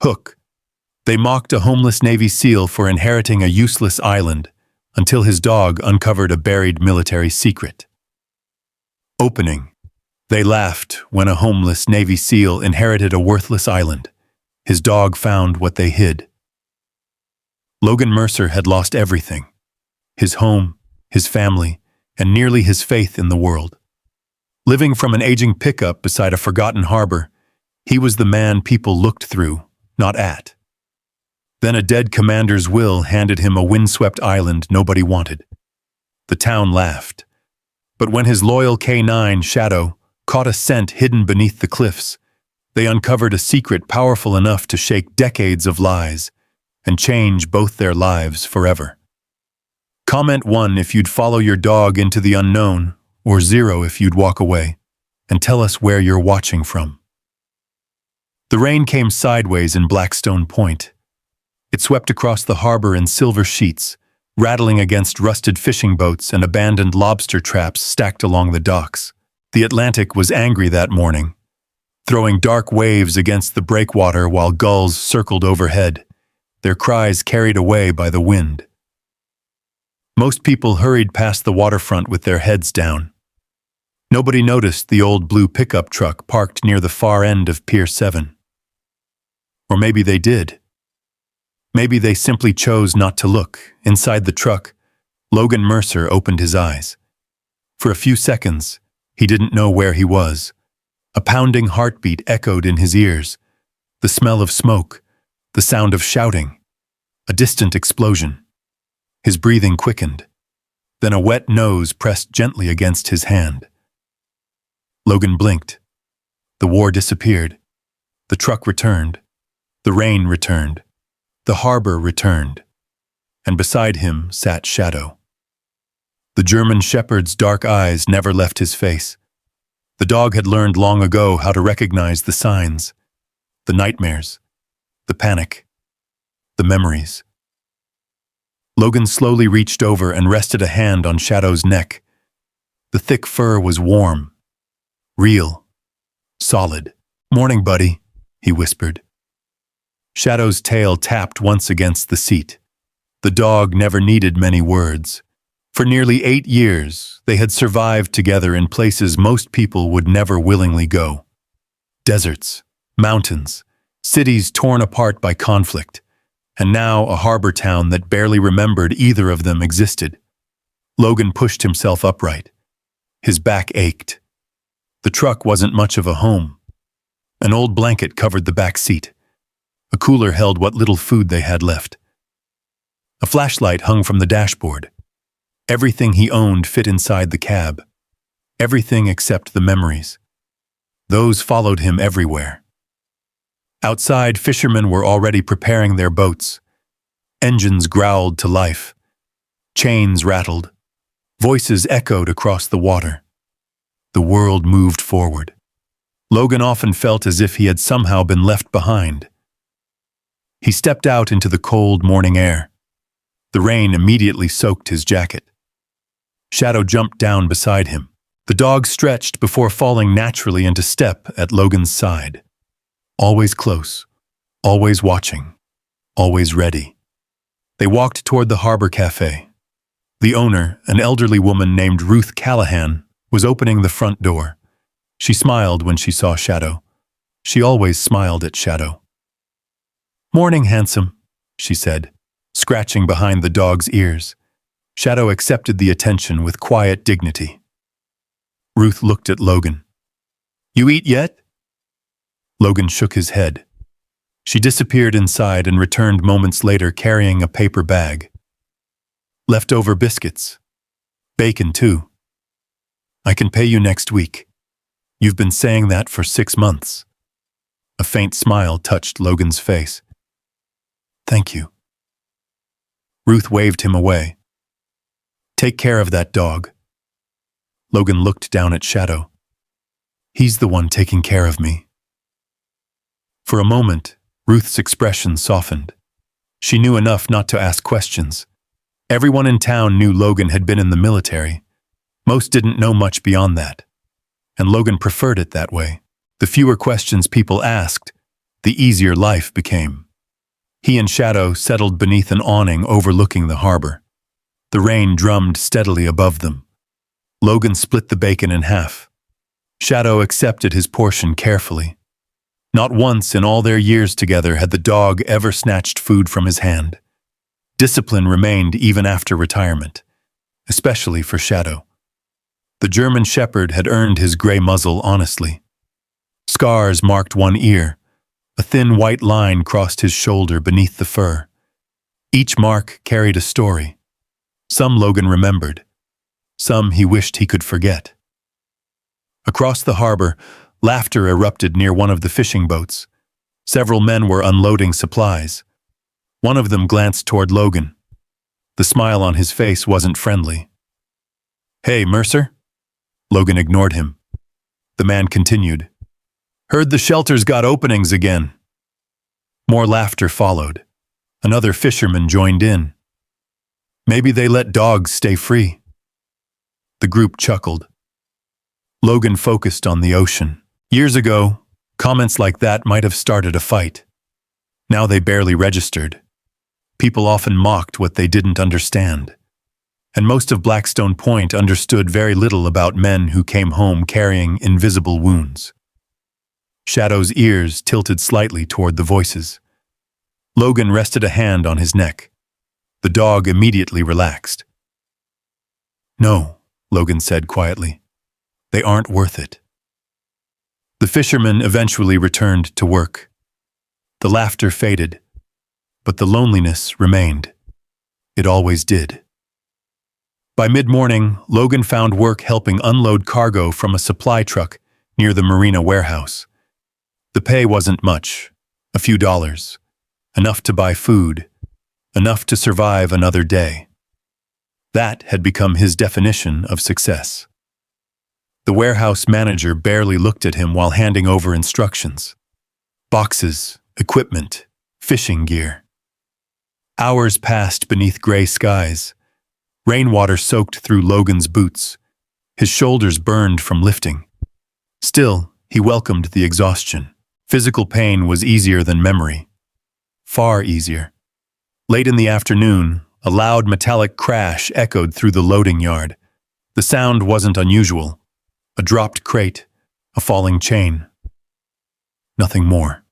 Hook. They mocked a homeless Navy SEAL for inheriting a useless island until his dog uncovered a buried military secret. Opening. They laughed when a homeless Navy SEAL inherited a worthless island. His dog found what they hid. Logan Mercer had lost everything: his home, his family, and nearly his faith in the world. Living from an aging pickup beside a forgotten harbor, he was the man people looked through, not at. Then a dead commander's will handed him a windswept island nobody wanted. The town laughed. But when his loyal K9, Shadow, caught a scent hidden beneath the cliffs, they uncovered a secret powerful enough to shake decades of lies and change both their lives forever. Comment 1 if you'd follow your dog into the unknown, or 0 if you'd walk away, and tell us where you're watching from. The rain came sideways in Blackstone Point. It swept across the harbor in silver sheets, rattling against rusted fishing boats and abandoned lobster traps stacked along the docks. The Atlantic was angry that morning, throwing dark waves against the breakwater while gulls circled overhead, their cries carried away by the wind. Most people hurried past the waterfront with their heads down. Nobody noticed the old blue pickup truck parked near the far end of Pier 7. Or maybe they did. Maybe they simply chose not to look. Inside the truck, Logan Mercer opened his eyes. For a few seconds, he didn't know where he was. A pounding heartbeat echoed in his ears. The smell of smoke, the sound of shouting, a distant explosion. His breathing quickened. Then a wet nose pressed gently against his hand. Logan blinked. The war disappeared. The truck returned. The rain returned. The harbor returned. And beside him sat Shadow. The German shepherd's dark eyes never left his face. The dog had learned long ago how to recognize the signs, the nightmares, the panic, the memories. Logan slowly reached over and rested a hand on Shadow's neck. The thick fur was warm, real, solid. "Morning, buddy," he whispered. Shadow's tail tapped once against the seat. The dog never needed many words. For nearly 8 years, they had survived together in places most people would never willingly go. Deserts, mountains, cities torn apart by conflict, and now a harbor town that barely remembered either of them existed. Logan pushed himself upright. His back ached. The truck wasn't much of a home. An old blanket covered the back seat. A cooler held what little food they had left. A flashlight hung from the dashboard. Everything he owned fit inside the cab. Everything except the memories. Those followed him everywhere. Outside, fishermen were already preparing their boats. Engines growled to life. Chains rattled. Voices echoed across the water. The world moved forward. Logan often felt as if he had somehow been left behind. He stepped out into the cold morning air. The rain immediately soaked his jacket. Shadow jumped down beside him. The dog stretched before falling naturally into step at Logan's side. Always close, always watching, always ready. They walked toward the harbor cafe. The owner, an elderly woman named Ruth Callahan, was opening the front door. She smiled when she saw Shadow. She always smiled at Shadow. "Morning, handsome," she said, scratching behind the dog's ears. Shadow accepted the attention with quiet dignity. Ruth looked at Logan. "You eat yet?" Logan shook his head. She disappeared inside and returned moments later carrying a paper bag. "Leftover biscuits. Bacon, too. I can pay you next week. You've been saying that for 6 months." A faint smile touched Logan's face. "Thank you." Ruth waved him away. "Take care of that dog." Logan looked down at Shadow. "He's the one taking care of me." For a moment, Ruth's expression softened. She knew enough not to ask questions. Everyone in town knew Logan had been in the military. Most didn't know much beyond that. And Logan preferred it that way. The fewer questions people asked, the easier life became. He and Shadow settled beneath an awning overlooking the harbor. The rain drummed steadily above them. Logan split the bacon in half. Shadow accepted his portion carefully. Not once in all their years together had the dog ever snatched food from his hand. Discipline remained even after retirement, especially for Shadow. The German Shepherd had earned his gray muzzle honestly. Scars marked one ear. A thin white line crossed his shoulder beneath the fur. Each mark carried a story. Some Logan remembered. Some he wished he could forget. Across the harbor, laughter erupted near one of the fishing boats. Several men were unloading supplies. One of them glanced toward Logan. The smile on his face wasn't friendly. "Hey, Mercer?" Logan ignored him. The man continued. "Heard the shelter's got openings again." More laughter followed. Another fisherman joined in. "Maybe they let dogs stay free." The group chuckled. Logan focused on the ocean. Years ago, comments like that might have started a fight. Now they barely registered. People often mocked what they didn't understand. And most of Blackstone Point understood very little about men who came home carrying invisible wounds. Shadow's ears tilted slightly toward the voices. Logan rested a hand on his neck. The dog immediately relaxed. "No," Logan said quietly. "They aren't worth it." The fisherman eventually returned to work. The laughter faded, but the loneliness remained. It always did. By mid-morning, Logan found work helping unload cargo from a supply truck near the marina warehouse. The pay wasn't much, a few dollars, enough to buy food, enough to survive another day. That had become his definition of success. The warehouse manager barely looked at him while handing over instructions. Boxes, equipment, fishing gear. Hours passed beneath gray skies. Rainwater soaked through Logan's boots. His shoulders burned from lifting. Still, he welcomed the exhaustion. Physical pain was easier than memory. Far easier. Late in the afternoon, a loud metallic crash echoed through the loading yard. The sound wasn't unusual. A dropped crate, a falling chain. Nothing more.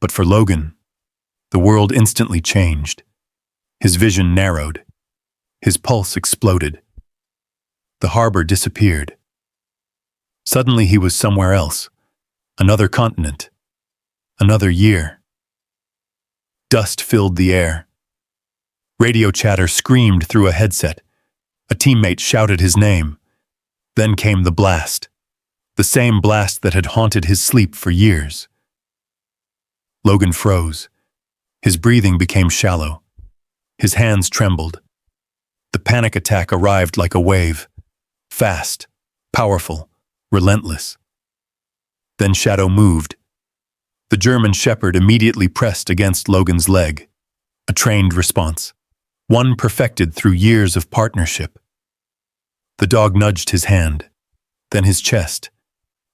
But for Logan, the world instantly changed. His vision narrowed. His pulse exploded. The harbor disappeared. Suddenly he was somewhere else. Another continent. Another year. Dust filled the air. Radio chatter screamed through a headset. A teammate shouted his name. Then came the blast. The same blast that had haunted his sleep for years. Logan froze. His breathing became shallow. His hands trembled. The panic attack arrived like a wave. Fast, powerful, relentless. Then Shadow moved. The German Shepherd immediately pressed against Logan's leg. A trained response. One perfected through years of partnership. The dog nudged his hand, then his chest,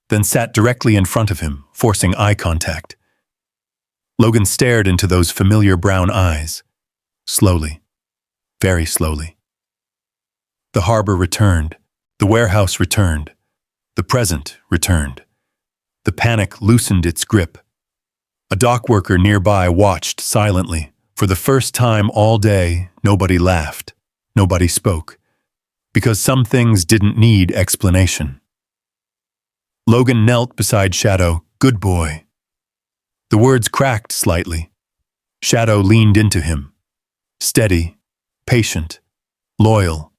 then sat directly in front of him, forcing eye contact. Logan stared into those familiar brown eyes. Slowly. Very slowly. The harbor returned. The warehouse returned. The present returned. The panic loosened its grip. A dock worker nearby watched silently. For the first time all day, nobody laughed. Nobody spoke. Because some things didn't need explanation. Logan knelt beside Shadow. "Good boy." The words cracked slightly. Shadow leaned into him. Steady, patient, loyal,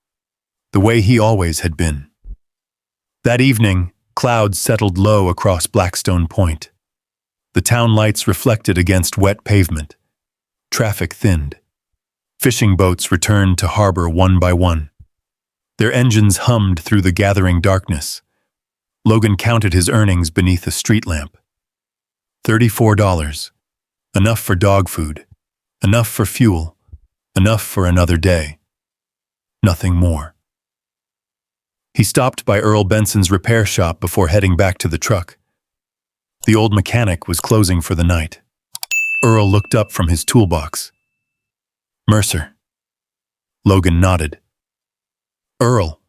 the way he always had been. That evening, clouds settled low across Blackstone Point. The town lights reflected against wet pavement. Traffic thinned. Fishing boats returned to harbor one by one. Their engines hummed through the gathering darkness. Logan counted his earnings beneath a street lamp. $34. Enough for dog food. Enough for fuel. Enough for another day. Nothing more. He stopped by Earl Benson's repair shop before heading back to the truck. The old mechanic was closing for the night. Earl looked up from his toolbox. Mercer. Logan nodded. Earl.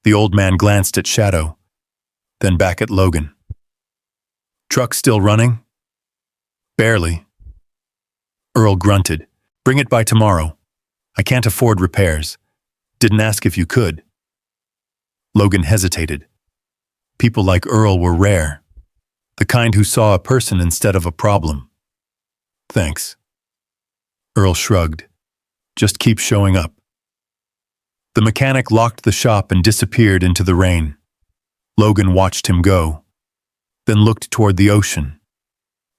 The old man glanced at Shadow, then back at Logan. Truck still running? Barely. Earl grunted. Bring it by tomorrow. I can't afford repairs. Didn't ask if you could. Logan hesitated. People like Earl were rare. The kind who saw a person instead of a problem. Thanks. Earl shrugged. Just keep showing up. The mechanic locked the shop and disappeared into the rain. Logan watched him go, then looked toward the ocean.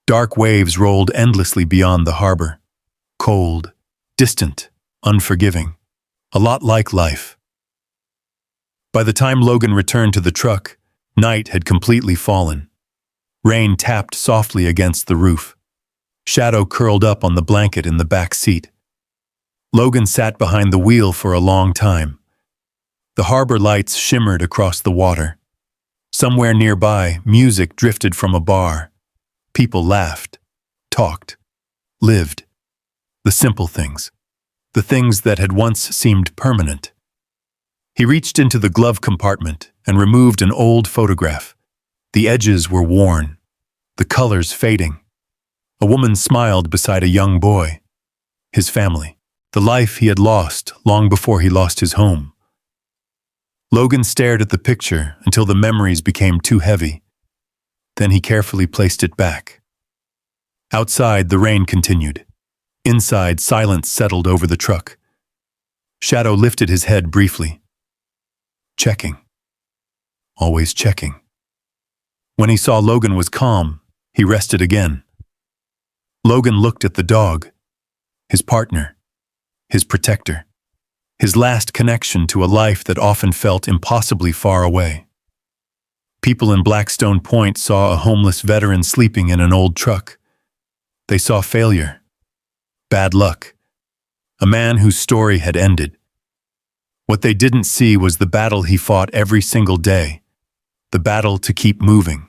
Dark waves rolled endlessly beyond the harbor. Cold, distant, unforgiving. A lot like life. By the time Logan returned to the truck, night had completely fallen. Rain tapped softly against the roof. Shadow curled up on the blanket in the back seat. Logan sat behind the wheel for a long time. The harbor lights shimmered across the water. Somewhere nearby, music drifted from a bar. People laughed, talked, lived. The simple things. The things that had once seemed permanent. He reached into the glove compartment and removed an old photograph. The edges were worn, the colors fading. A woman smiled beside a young boy. His family. The life he had lost long before he lost his home. Logan stared at the picture until the memories became too heavy. Then he carefully placed it back. Outside, the rain continued. Inside, silence settled over the truck. Shadow lifted his head briefly. Checking. Always checking. When he saw Logan was calm, he rested again. Logan looked at the dog, his partner, his protector, his last connection to a life that often felt impossibly far away. People in Blackstone Point saw a homeless veteran sleeping in an old truck. They saw failure, bad luck, a man whose story had ended. What they didn't see was the battle he fought every single day, the battle to keep moving,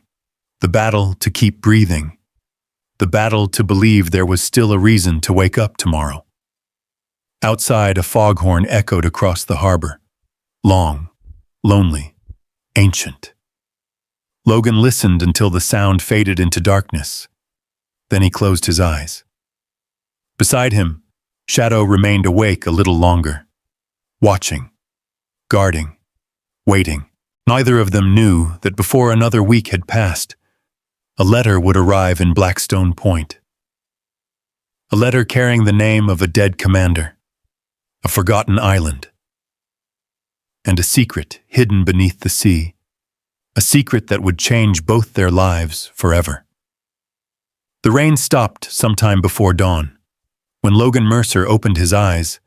the battle to keep breathing, the battle to believe there was still a reason to wake up tomorrow. Outside, a foghorn echoed across the harbor. Long, lonely, ancient. Logan listened until the sound faded into darkness. Then he closed his eyes. Beside him, Shadow remained awake a little longer, watching, guarding, waiting. Neither of them knew that before another week had passed, a letter would arrive in Blackstone Point. A letter carrying the name of a dead commander, a forgotten island, and a secret hidden beneath the sea, a secret that would change both their lives forever. The rain stopped sometime before dawn. When Logan Mercer opened his eyes,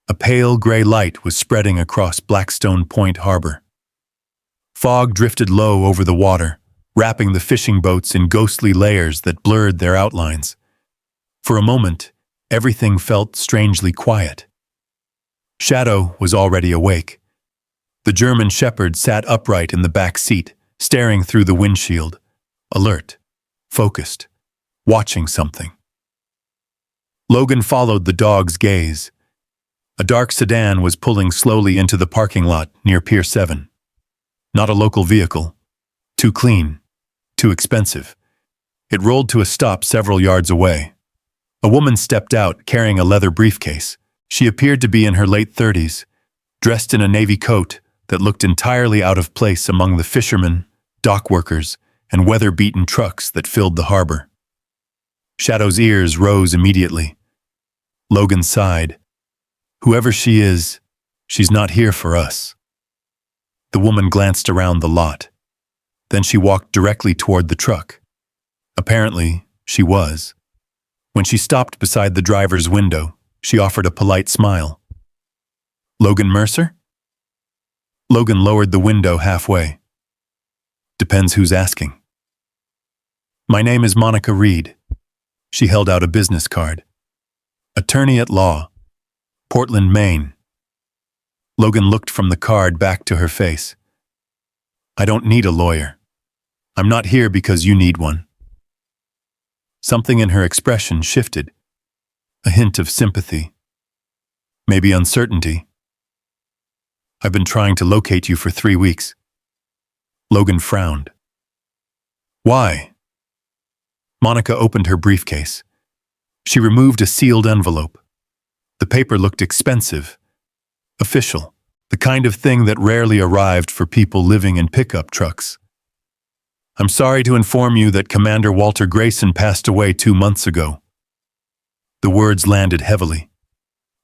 a pale gray light was spreading across Blackstone Point Harbor. Fog drifted low over the water, wrapping the fishing boats in ghostly layers that blurred their outlines. For a moment, everything felt strangely quiet. Shadow was already awake. The German shepherd sat upright in the back seat, staring through the windshield, alert, focused, watching something. Logan followed the dog's gaze. A dark sedan was pulling slowly into the parking lot near Pier 7. Not a local vehicle. Too clean. Too expensive. It rolled to a stop several yards away. A woman stepped out carrying a leather briefcase. She appeared to be in her late 30s, dressed in a navy coat that looked entirely out of place among the fishermen, dock workers, and weather-beaten trucks that filled the harbor. Shadow's ears rose immediately. Logan sighed. Whoever she is, she's not here for us. The woman glanced around the lot. Then she walked directly toward the truck. Apparently, she was. When she stopped beside the driver's window, she offered a polite smile. Logan Mercer? Logan lowered the window halfway. Depends who's asking. My name is Monica Reed. She held out a business card. Attorney at law. Portland, Maine. Logan looked from the card back to her face. I don't need a lawyer. I'm not here because you need one. Something in her expression shifted. A hint of sympathy. Maybe uncertainty. I've been trying to locate you for 3 weeks. Logan frowned. Why? Monica opened her briefcase. She removed a sealed envelope. The paper looked expensive, official, the kind of thing that rarely arrived for people living in pickup trucks. I'm sorry to inform you that Commander Walter Grayson passed away 2 months ago. The words landed heavily.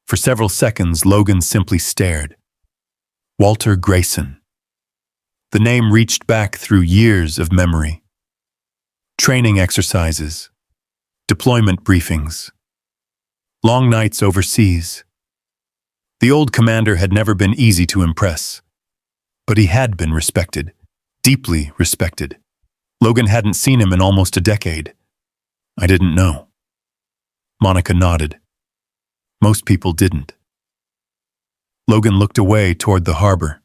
For several seconds, Logan simply stared. Walter Grayson. The name reached back through years of memory. Training exercises, deployment briefings, long nights overseas. The old commander had never been easy to impress, but he had been respected, deeply respected. Logan hadn't seen him in almost a decade. I didn't know. Monica nodded. Most people didn't. Logan looked away toward the harbor.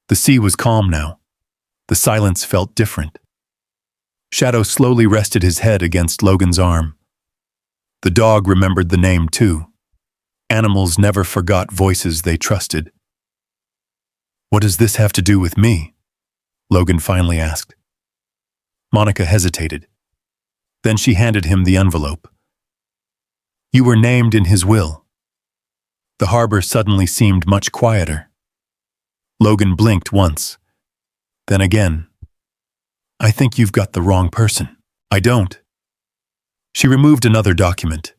The sea was calm now. The silence felt different. Shadow slowly rested his head against Logan's arm. The dog remembered the name too. Animals never forgot voices they trusted. What does this have to do with me? Logan finally asked. Monica hesitated. Then she handed him the envelope. You were named in his will. The harbor suddenly seemed much quieter. Logan blinked once. Then again. I think you've got the wrong person. I don't. She removed another document.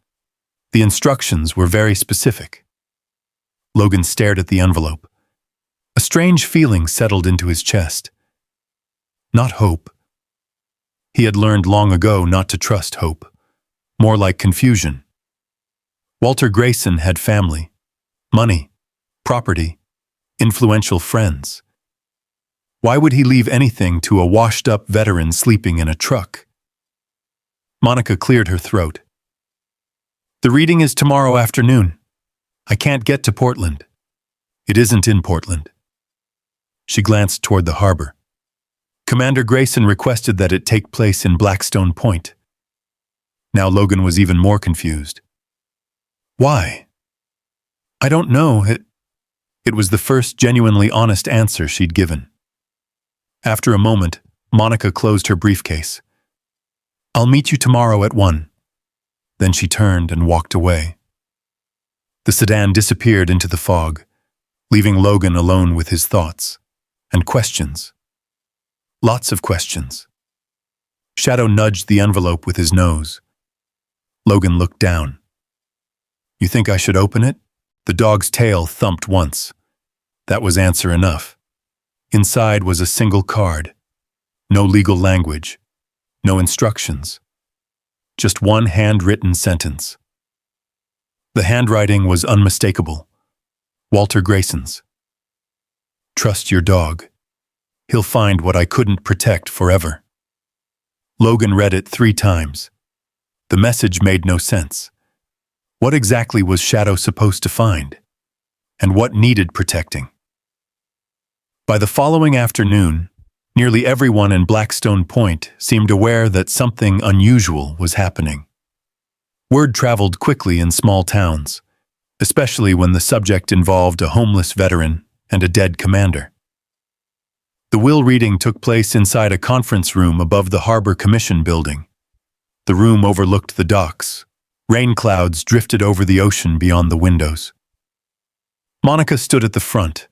The instructions were very specific. Logan stared at the envelope. A strange feeling settled into his chest. Not hope. He had learned long ago not to trust hope. More like confusion. Walter Grayson had family, money, property, influential friends. Why would he leave anything to a washed-up veteran sleeping in a truck? Monica cleared her throat. The reading is tomorrow afternoon. I can't get to Portland. It isn't in Portland. She glanced toward the harbor. Commander Grayson requested that it take place in Blackstone Point. Now Logan was even more confused. Why? I don't know. It was the first genuinely honest answer she'd given. After a moment, Monica closed her briefcase. I'll meet you tomorrow at 1. Then she turned and walked away. The sedan disappeared into the fog, leaving Logan alone with his thoughts and questions. Lots of questions. Shadow nudged the envelope with his nose. Logan looked down. You think I should open it? The dog's tail thumped once. That was answer enough. Inside was a single card. No legal language. No instructions. Just one handwritten sentence. The handwriting was unmistakable. Walter Grayson's. Trust your dog. He'll find what I couldn't protect forever. Logan read it 3 times. The message made no sense. What exactly was Shadow supposed to find? And what needed protecting? By the following afternoon, nearly everyone in Blackstone Point seemed aware that something unusual was happening. Word traveled quickly in small towns, especially when the subject involved a homeless veteran and a dead commander. The will reading took place inside a conference room above the Harbor Commission building. The room overlooked the docks. Rain clouds drifted over the ocean beyond the windows. Monica stood at the front.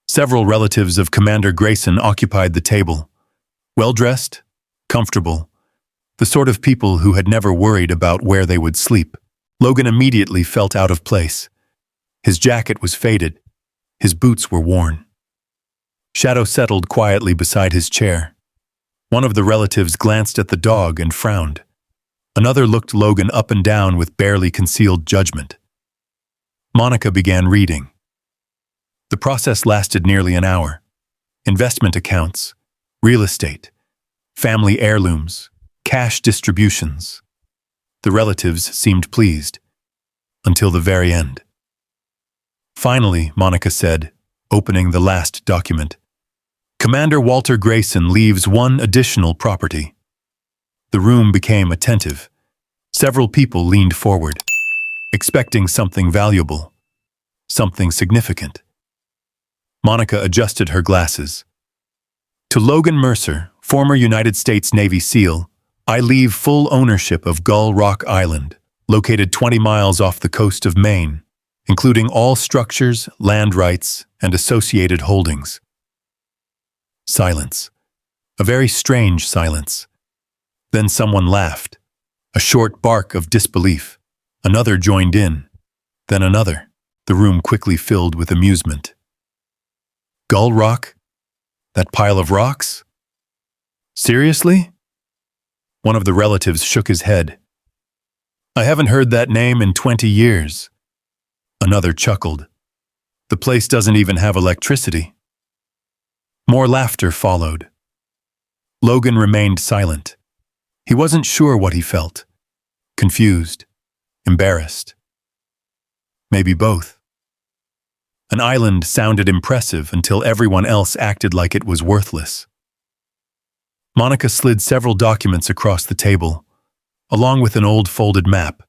Several relatives of Commander Grayson occupied the table. Well-dressed, comfortable, the sort of people who had never worried about where they would sleep. Logan immediately felt out of place. His jacket was faded. His boots were worn. Shadow settled quietly beside his chair. One of the relatives glanced at the dog and frowned. Another looked Logan up and down with barely concealed judgment. Monica began reading. The process lasted nearly an hour. Investment accounts, real estate, family heirlooms, cash distributions. The relatives seemed pleased, until the very end. Finally, Monica said, opening the last document, Commander Walter Grayson leaves one additional property. The room became attentive. Several people leaned forward, expecting something valuable, something significant. Monica adjusted her glasses. To Logan Mercer, former United States Navy SEAL, I leave full ownership of Gull Rock Island, located 20 miles off the coast of Maine, including all structures, land rights, and associated holdings. Silence. A very strange silence. Then someone laughed. A short bark of disbelief. Another joined in. Then another. The room quickly filled with amusement. Gull Rock? That pile of rocks? Seriously? One of the relatives shook his head. I haven't heard that name in 20 years. Another chuckled. The place doesn't even have electricity. More laughter followed. Logan remained silent. He wasn't sure what he felt. Confused. Embarrassed. Maybe both. An island sounded impressive until everyone else acted like it was worthless. Monica slid several documents across the table, along with an old folded map.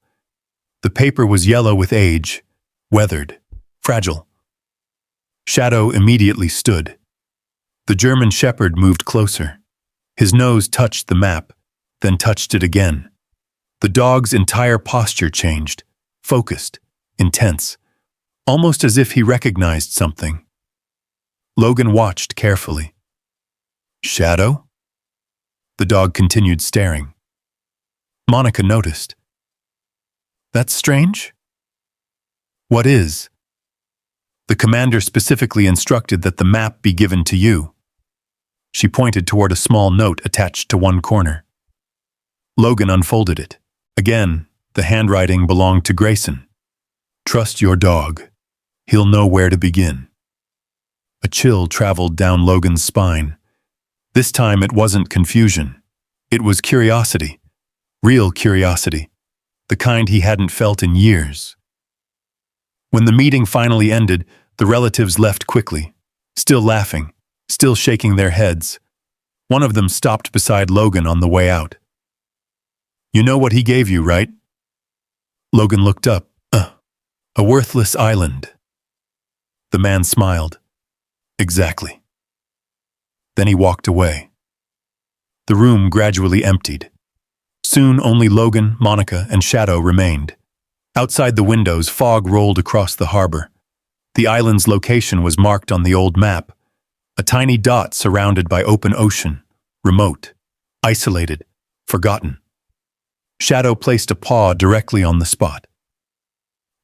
The paper was yellow with age, weathered, fragile. Shadow immediately stood. The German shepherd moved closer. His nose touched the map, then touched it again. The dog's entire posture changed, focused, intense, almost as if he recognized something. Logan watched carefully. Shadow? The dog continued staring. Monica noticed. That's strange? What is? The commander specifically instructed that the map be given to you. She pointed toward a small note attached to one corner. Logan unfolded it. Again, the handwriting belonged to Grayson. Trust your dog. He'll know where to begin. A chill traveled down Logan's spine. This time it wasn't confusion. It was curiosity. Real curiosity. The kind he hadn't felt in years. When the meeting finally ended, the relatives left quickly, still laughing, still shaking their heads. One of them stopped beside Logan on the way out. You know what he gave you, right? Logan looked up. A worthless island. The man smiled. Exactly. Then he walked away. The room gradually emptied. Soon only Logan, Monica, and Shadow remained. Outside the windows, fog rolled across the harbor. The island's location was marked on the old map. A tiny dot surrounded by open ocean, remote, isolated, forgotten. Shadow placed a paw directly on the spot.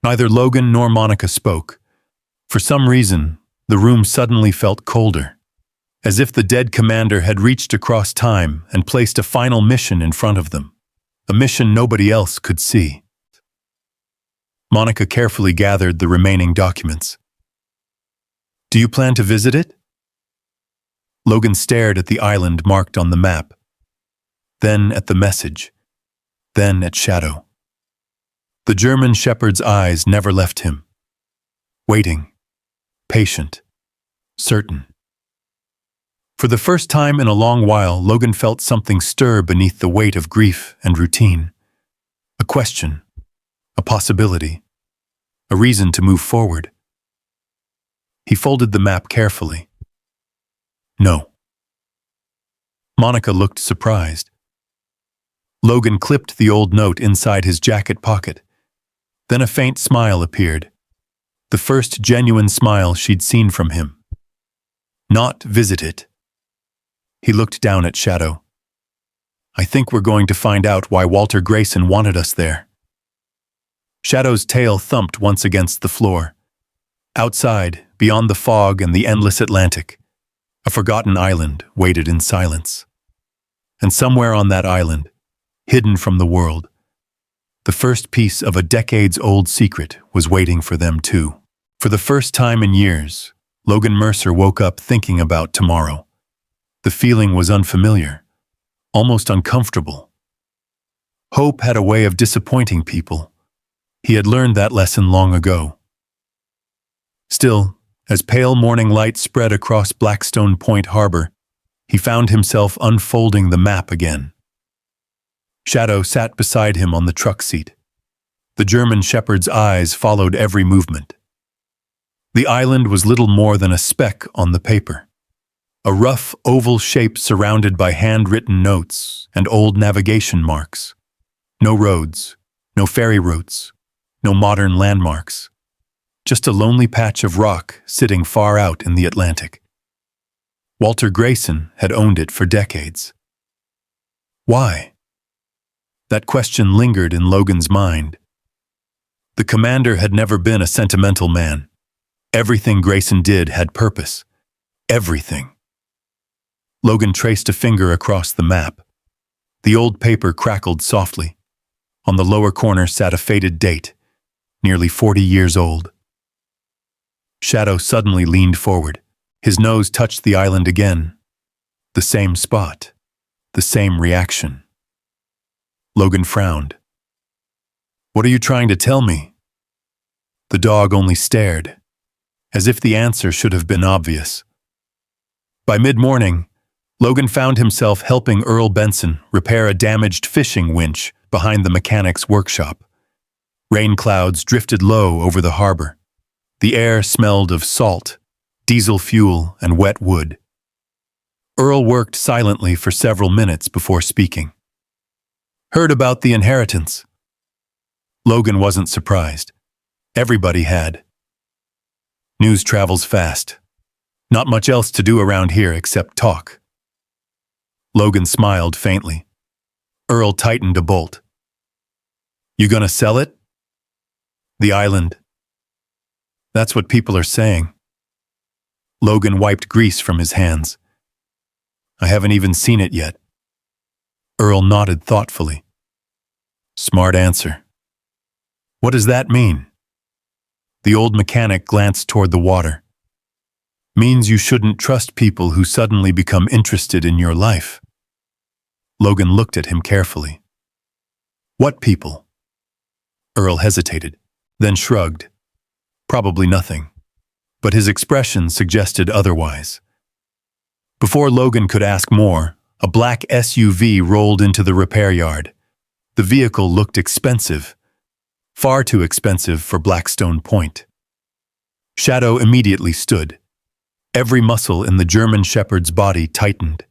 Neither Logan nor Monica spoke. For some reason, the room suddenly felt colder, as if the dead commander had reached across time and placed a final mission in front of them, a mission nobody else could see. Monica carefully gathered the remaining documents. Do you plan to visit it? Logan stared at the island marked on the map, then at the message, then at Shadow. The German shepherd's eyes never left him. Waiting, patient, certain. For the first time in a long while, Logan felt something stir beneath the weight of grief and routine. A question, a possibility, a reason to move forward. He folded the map carefully. No. Monica looked surprised. Logan clipped the old note inside his jacket pocket. Then a faint smile appeared. The first genuine smile she'd seen from him. Not visit it. He looked down at Shadow. I think we're going to find out why Walter Grayson wanted us there. Shadow's tail thumped once against the floor. Outside, beyond the fog and the endless Atlantic, a forgotten island waited in silence. And somewhere on that island, hidden from the world, the first piece of a decades-old secret was waiting for them too. For the first time in years, Logan Mercer woke up thinking about tomorrow. The feeling was unfamiliar, almost uncomfortable. Hope had a way of disappointing people. He had learned that lesson long ago. Still, As pale morning light spread across Blackstone Point Harbor, he found himself unfolding the map again. Shadow sat beside him on the truck seat. The German shepherd's eyes followed every movement. The island was little more than a speck on the paper. A rough, oval shape surrounded by handwritten notes and old navigation marks. No roads, no ferry routes, no modern landmarks. Just a lonely patch of rock sitting far out in the Atlantic. Walter Grayson had owned it for decades. Why? That question lingered in Logan's mind. The commander had never been a sentimental man. Everything Grayson did had purpose. Everything. Logan traced a finger across the map. The old paper crackled softly. On the lower corner sat a faded date, nearly 40 years old. Shadow suddenly leaned forward. His nose touched the island again. The same spot. The same reaction. Logan frowned. "What are you trying to tell me?" The dog only stared, as if the answer should have been obvious. By mid-morning, Logan found himself helping Earl Benson repair a damaged fishing winch behind the mechanic's workshop. Rain clouds drifted low over the harbor. The air smelled of salt, diesel fuel, and wet wood. Earl worked silently for several minutes before speaking. "Heard about the inheritance?" Logan wasn't surprised. Everybody had. News travels fast. Not much else to do around here except talk. Logan smiled faintly. Earl tightened a bolt. "You gonna sell it?" "The island." "That's what people are saying." Logan wiped grease from his hands. "I haven't even seen it yet." Earl nodded thoughtfully. "Smart answer." "What does that mean?" The old mechanic glanced toward the water. "Means you shouldn't trust people who suddenly become interested in your life." Logan looked at him carefully. "What people?" Earl hesitated, then shrugged. Probably nothing, but his expression suggested otherwise. Before Logan could ask more, a black SUV rolled into the repair yard. The vehicle looked expensive, far too expensive for Blackstone Point. Shadow immediately stood. Every muscle in the German shepherd's body tightened.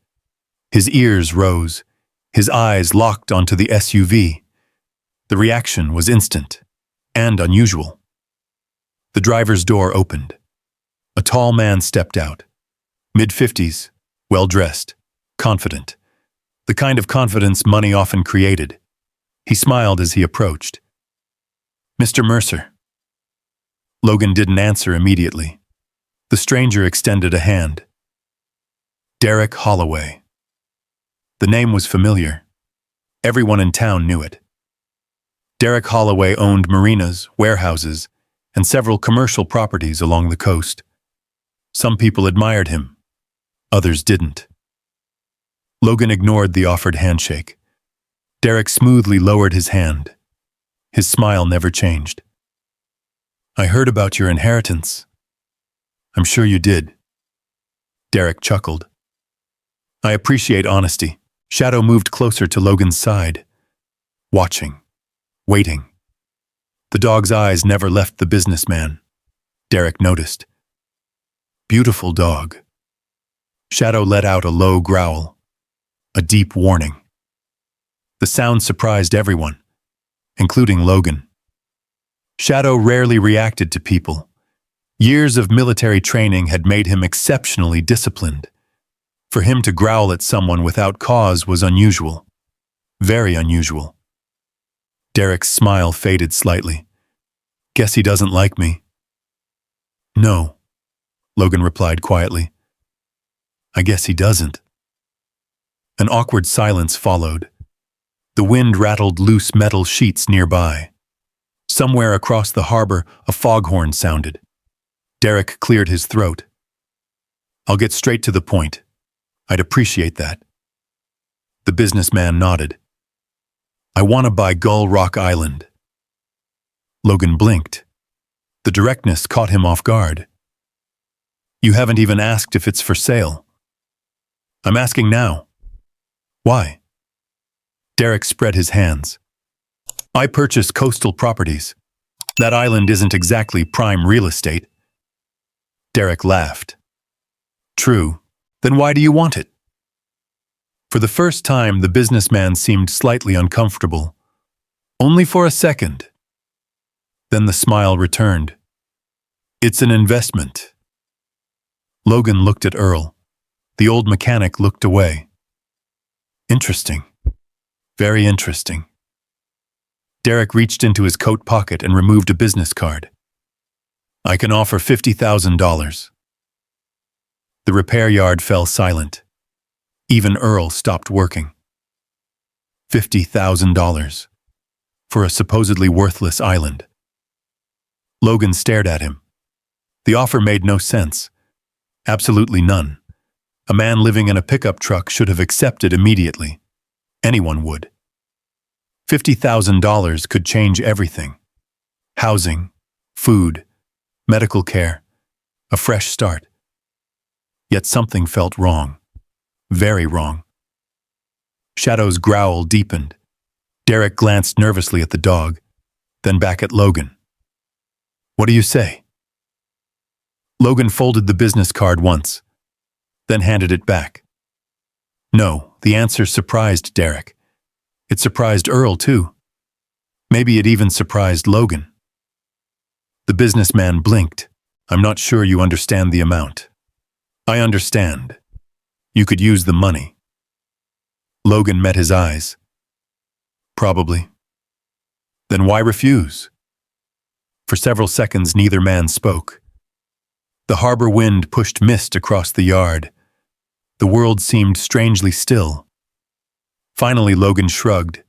His ears rose, his eyes locked onto the SUV. The reaction was instant and unusual. The driver's door opened. A tall man stepped out. Mid-50s, well-dressed, confident. The kind of confidence money often created. He smiled as he approached. "Mr. Mercer." Logan didn't answer immediately. The stranger extended a hand. Derek Holloway. The name was familiar. Everyone in town knew it. Derek Holloway owned marinas, warehouses, and several commercial properties along the coast. Some people admired him. Others didn't. Logan ignored the offered handshake. Derek smoothly lowered his hand. His smile never changed. "I heard about your inheritance." "I'm sure you did." Derek chuckled. "I appreciate honesty." Shadow moved closer to Logan's side, watching, waiting. The dog's eyes never left the businessman. Derek noticed. "Beautiful dog." Shadow let out a low growl, a deep warning. The sound surprised everyone, including Logan. Shadow rarely reacted to people. Years of military training had made him exceptionally disciplined. For him to growl at someone without cause was unusual. Very unusual. Derek's smile faded slightly. "Guess he doesn't like me." "No," Logan replied quietly. "I guess he doesn't." An awkward silence followed. The wind rattled loose metal sheets nearby. Somewhere across the harbor, a foghorn sounded. Derek cleared his throat. "I'll get straight to the point. I'd appreciate that." The businessman nodded. "I want to buy Gull Rock Island." Logan blinked. The directness caught him off guard. You haven't even asked if it's for sale. I'm asking now. Why? Derek spread his hands. I purchase coastal properties. That island isn't exactly prime real estate. Derek laughed. True. Then why do you want it? For the first time, the businessman seemed slightly uncomfortable. Only for a second. Then the smile returned. It's an investment. Logan looked at Earl. The old mechanic looked away. Interesting. Very interesting. Derek reached into his coat pocket and removed a business card. I can offer $50,000. The repair yard fell silent. Even Earl stopped working. $50,000 for a supposedly worthless island. Logan stared at him. The offer made no sense. Absolutely none. A man living in a pickup truck should have accepted immediately. Anyone would. $50,000 could change everything. Housing, food, medical care, a fresh start. Yet something felt wrong. Very wrong. Shadow's growl deepened. Derek glanced nervously at the dog, then back at Logan. What do you say? Logan folded the business card once, then handed it back. No, the answer surprised Derek. It surprised Earl, too. Maybe it even surprised Logan. The businessman blinked. I'm not sure you understand the amount. I understand. You could use the money. Logan met his eyes. Probably. Then why refuse? For several seconds, neither man spoke. The harbor wind pushed mist across the yard. The world seemed strangely still. Finally, Logan shrugged.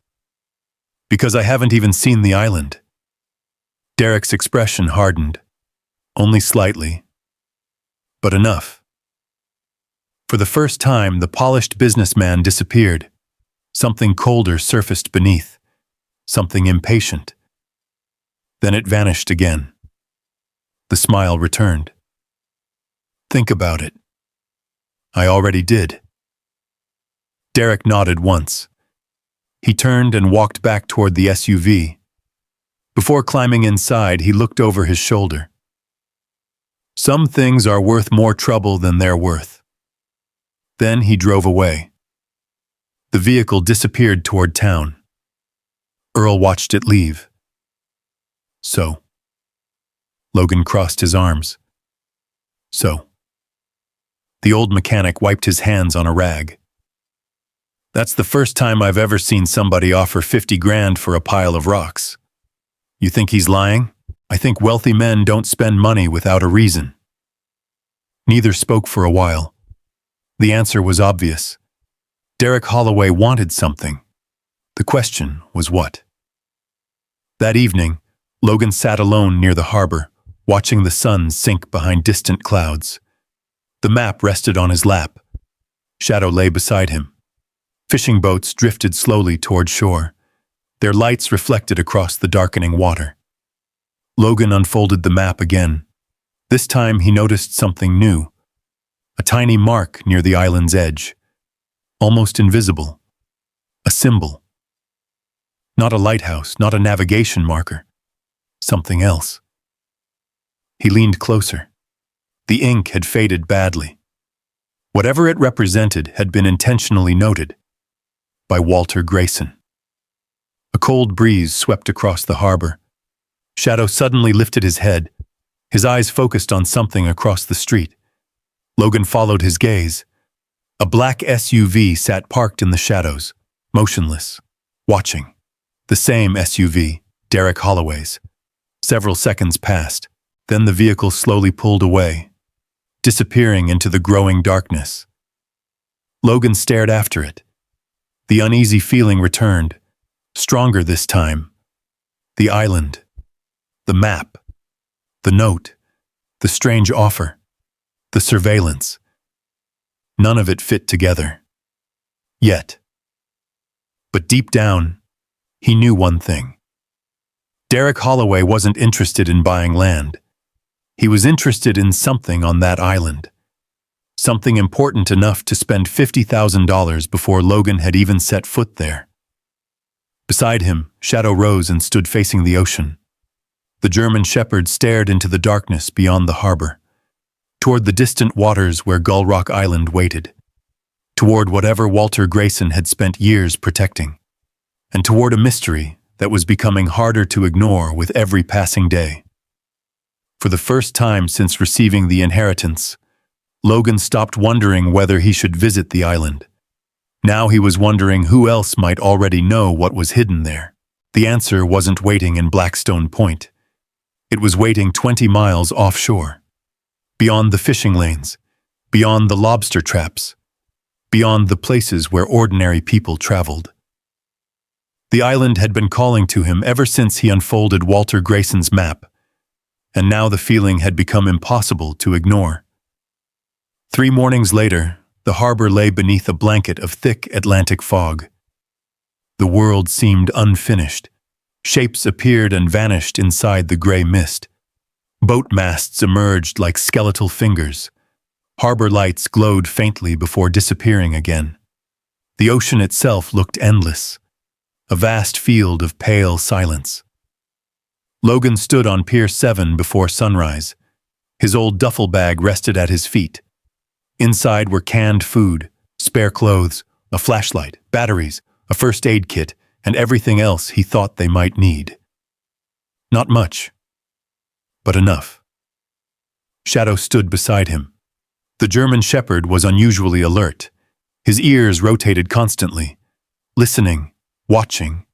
Because I haven't even seen the island. Derek's expression hardened. Only slightly. But enough. For the first time, the polished businessman disappeared. Something colder surfaced beneath. Something impatient. Then it vanished again. The smile returned. Think about it. I already did. Derek nodded once. He turned and walked back toward the SUV. Before climbing inside, he looked over his shoulder. Some things are worth more trouble than they're worth. Then he drove away. The vehicle disappeared toward town. Earl watched it leave. So. Logan crossed his arms. So. The old mechanic wiped his hands on a rag. That's the first time I've ever seen somebody offer 50 grand for a pile of rocks. You think he's lying? I think wealthy men don't spend money without a reason. Neither spoke for a while. The answer was obvious. Derek Holloway wanted something. The question was what? That evening, Logan sat alone near the harbor, watching the sun sink behind distant clouds. The map rested on his lap. Shadow lay beside him. Fishing boats drifted slowly toward shore. Their lights reflected across the darkening water. Logan unfolded the map again. This time he noticed something new. A tiny mark near the island's edge. Almost invisible. A symbol. Not a lighthouse, not a navigation marker. Something else. He leaned closer. The ink had faded badly. Whatever it represented had been intentionally noted. By Walter Grayson. A cold breeze swept across the harbor. Shadow suddenly lifted his head. His eyes focused on something across the street. Logan followed his gaze. A black SUV sat parked in the shadows, motionless, watching. The same SUV, Derek Holloway's. Several seconds passed. Then the vehicle slowly pulled away, disappearing into the growing darkness. Logan stared after it. The uneasy feeling returned, stronger this time. The island, the map, the note, the strange offer, the surveillance. None of it fit together. Yet. But deep down, he knew one thing. Derek Holloway wasn't interested in buying land. He was interested in something on that island. Something important enough to spend $50,000 before Logan had even set foot there. Beside him, Shadow rose and stood facing the ocean. The German shepherd stared into the darkness beyond the harbor, toward the distant waters where Gull Rock Island waited, toward whatever Walter Grayson had spent years protecting, and toward a mystery that was becoming harder to ignore with every passing day. For the first time since receiving the inheritance, Logan stopped wondering whether he should visit the island. Now he was wondering who else might already know what was hidden there. The answer wasn't waiting in Blackstone Point. It was waiting 20 miles offshore, beyond the fishing lanes, beyond the lobster traps, beyond the places where ordinary people traveled. The island had been calling to him ever since he unfolded Walter Grayson's map, and now the feeling had become impossible to ignore. 3 mornings later, the harbor lay beneath a blanket of thick Atlantic fog. The world seemed unfinished. Shapes appeared and vanished inside the gray mist. Boat masts emerged like skeletal fingers. Harbor lights glowed faintly before disappearing again. The ocean itself looked endless, a vast field of pale silence. Logan stood on Pier 7 before sunrise. His old duffel bag rested at his feet. Inside were canned food, spare clothes, a flashlight, batteries, a first aid kit, and everything else he thought they might need. Not much, but enough. Shadow stood beside him. The German shepherd was unusually alert. His ears rotated constantly, listening, watching,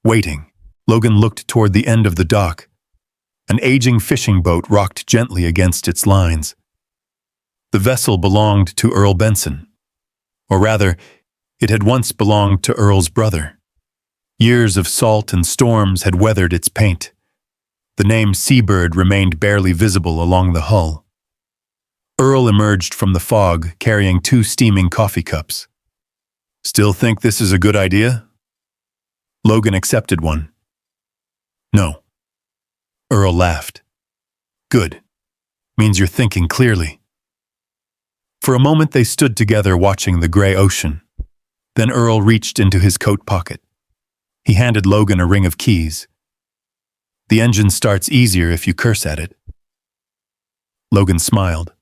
waiting. Logan looked toward the end of the dock. An aging fishing boat rocked gently against its lines. The vessel belonged to Earl Benson. Or rather, it had once belonged to Earl's brother. Years of salt and storms had weathered its paint. The name Seabird remained barely visible along the hull. Earl emerged from the fog, carrying 2 steaming coffee cups. "Still think this is a good idea?" Logan accepted one. "No." Earl laughed. "Good. Means you're thinking clearly." For a moment they stood together watching the gray ocean. Then Earl reached into his coat pocket. He handed Logan a ring of keys. "The engine starts easier if you curse at it." Logan smiled.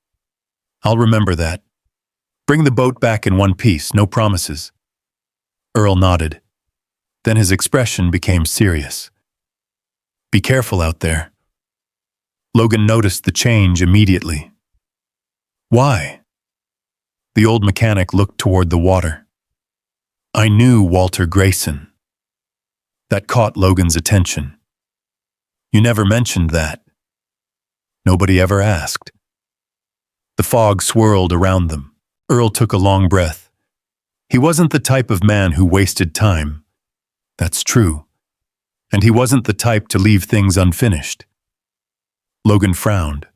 "I'll remember that. Bring the boat back in one piece, no promises." Earl nodded. Then his expression became serious. "Be careful out there." Logan noticed the change immediately. "Why?" The old mechanic looked toward the water. "I knew Walter Grayson." That caught Logan's attention. "You never mentioned that." Nobody ever asked. The fog swirled around them. Earl took a long breath. He wasn't the type of man who wasted time. That's true. And he wasn't the type to leave things unfinished. Logan frowned.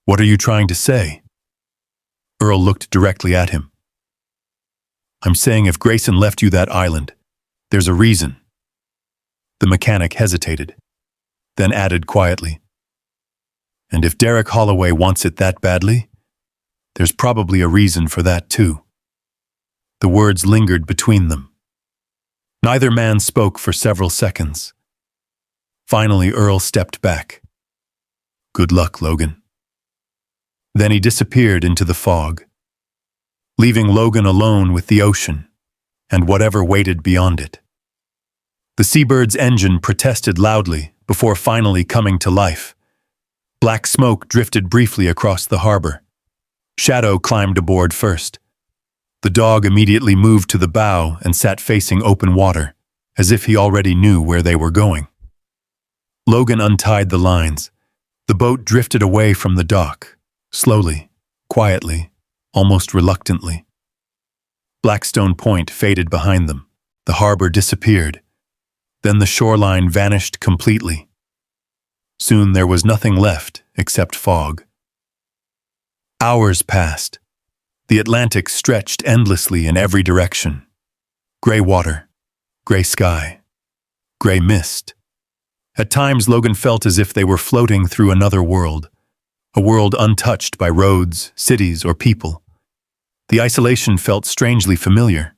"What are you trying to say?" Earl looked directly at him. "I'm saying if Grayson left you that island, there's a reason." The mechanic hesitated, then added quietly, "And if Derek Holloway wants it that badly, there's probably a reason for that too." The words lingered between them. Neither man spoke for several seconds. Finally, Earl stepped back. "Good luck, Logan." Then he disappeared into the fog, leaving Logan alone with the ocean and whatever waited beyond it. The Seabird's engine protested loudly before finally coming to life. Black smoke drifted briefly across the harbor. Shadow climbed aboard first. The dog immediately moved to the bow and sat facing open water, as if he already knew where they were going. Logan untied the lines. The boat drifted away from the dock, slowly, quietly, almost reluctantly. Blackstone Point faded behind them. The harbor disappeared. Then the shoreline vanished completely. Soon there was nothing left except fog. Hours passed. The Atlantic stretched endlessly in every direction. Gray water, gray sky, gray mist. At times Logan felt as if they were floating through another world, a world untouched by roads, cities, or people. The isolation felt strangely familiar.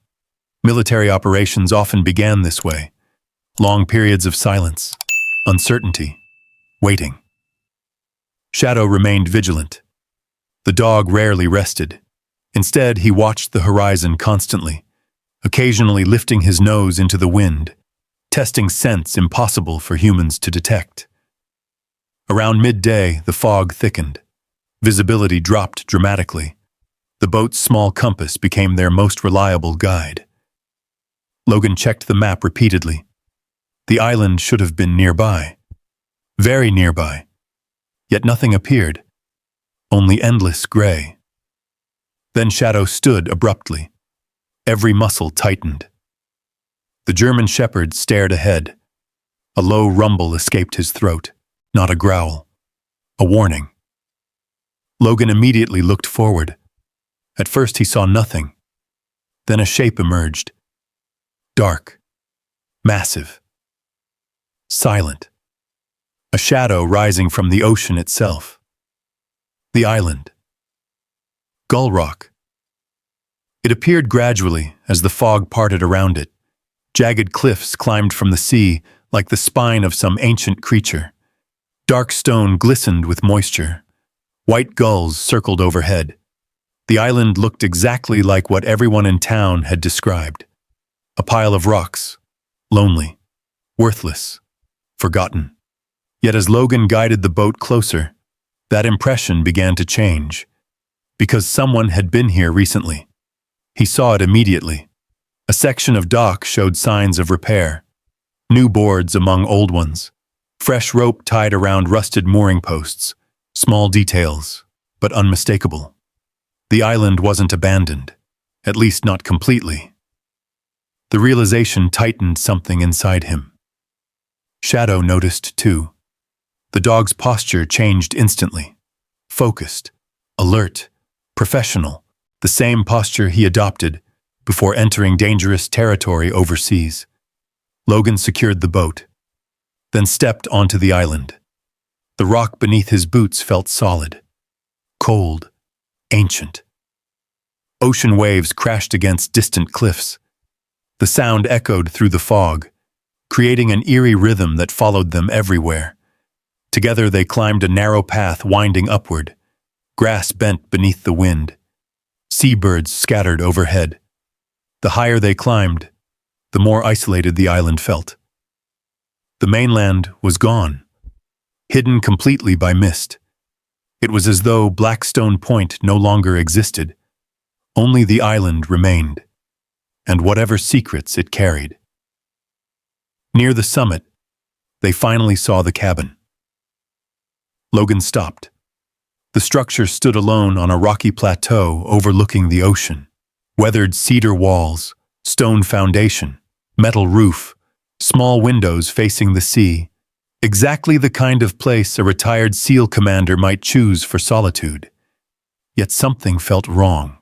Military operations often began this way. Long periods of silence, uncertainty, waiting. Shadow remained vigilant. The dog rarely rested. Instead, he watched the horizon constantly, occasionally lifting his nose into the wind, testing scents impossible for humans to detect. Around midday, the fog thickened. Visibility dropped dramatically. The boat's small compass became their most reliable guide. Logan checked the map repeatedly. The island should have been nearby. Very nearby. Yet nothing appeared. Only endless gray. Then Shadow stood abruptly. Every muscle tightened. The German shepherd stared ahead. A low rumble escaped his throat, not a growl. A warning. Logan immediately looked forward. At first he saw nothing. Then a shape emerged. Dark. Massive. Silent. A shadow rising from the ocean itself. The island. Gull Rock. It appeared gradually as the fog parted around it. Jagged cliffs climbed from the sea like the spine of some ancient creature. Dark stone glistened with moisture. White gulls circled overhead. The island looked exactly like what everyone in town had described. A pile of rocks. Lonely. Worthless. Forgotten. Yet as Logan guided the boat closer, that impression began to change. Because someone had been here recently. He saw it immediately. A section of dock showed signs of repair. New boards among old ones. Fresh rope tied around rusted mooring posts. Small details, but unmistakable. The island wasn't abandoned. At least not completely. The realization tightened something inside him. Shadow noticed too. The dog's posture changed instantly. Focused, alert, professional, the same posture he adopted before entering dangerous territory overseas. Logan secured the boat, then stepped onto the island. The rock beneath his boots felt solid, cold, ancient. Ocean waves crashed against distant cliffs. The sound echoed through the fog, creating an eerie rhythm that followed them everywhere. Together they climbed a narrow path winding upward. Grass bent beneath the wind. Seabirds scattered overhead. The higher they climbed, the more isolated the island felt. The mainland was gone, hidden completely by mist. It was as though Blackstone Point no longer existed. Only the island remained, and whatever secrets it carried. Near the summit, they finally saw the cabin. Logan stopped. The structure stood alone on a rocky plateau overlooking the ocean. Weathered cedar walls, stone foundation, metal roof, small windows facing the sea. Exactly the kind of place a retired SEAL commander might choose for solitude. Yet something felt wrong.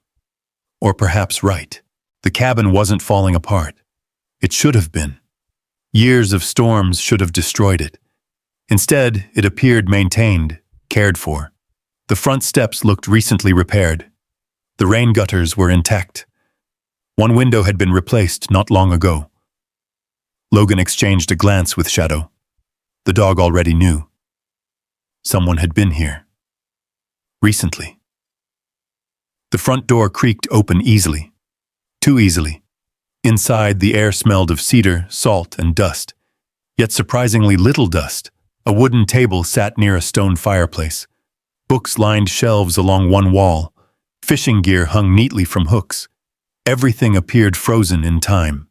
Or perhaps right. The cabin wasn't falling apart. It should have been. Years of storms should have destroyed it. Instead, it appeared maintained, cared for. The front steps looked recently repaired. The rain gutters were intact. One window had been replaced not long ago. Logan exchanged a glance with Shadow. The dog already knew. Someone had been here. Recently. The front door creaked open easily. Too easily. Inside, the air smelled of cedar, salt, and dust. Yet surprisingly little dust. A wooden table sat near a stone fireplace. Books lined shelves along one wall. Fishing gear hung neatly from hooks. Everything appeared frozen in time,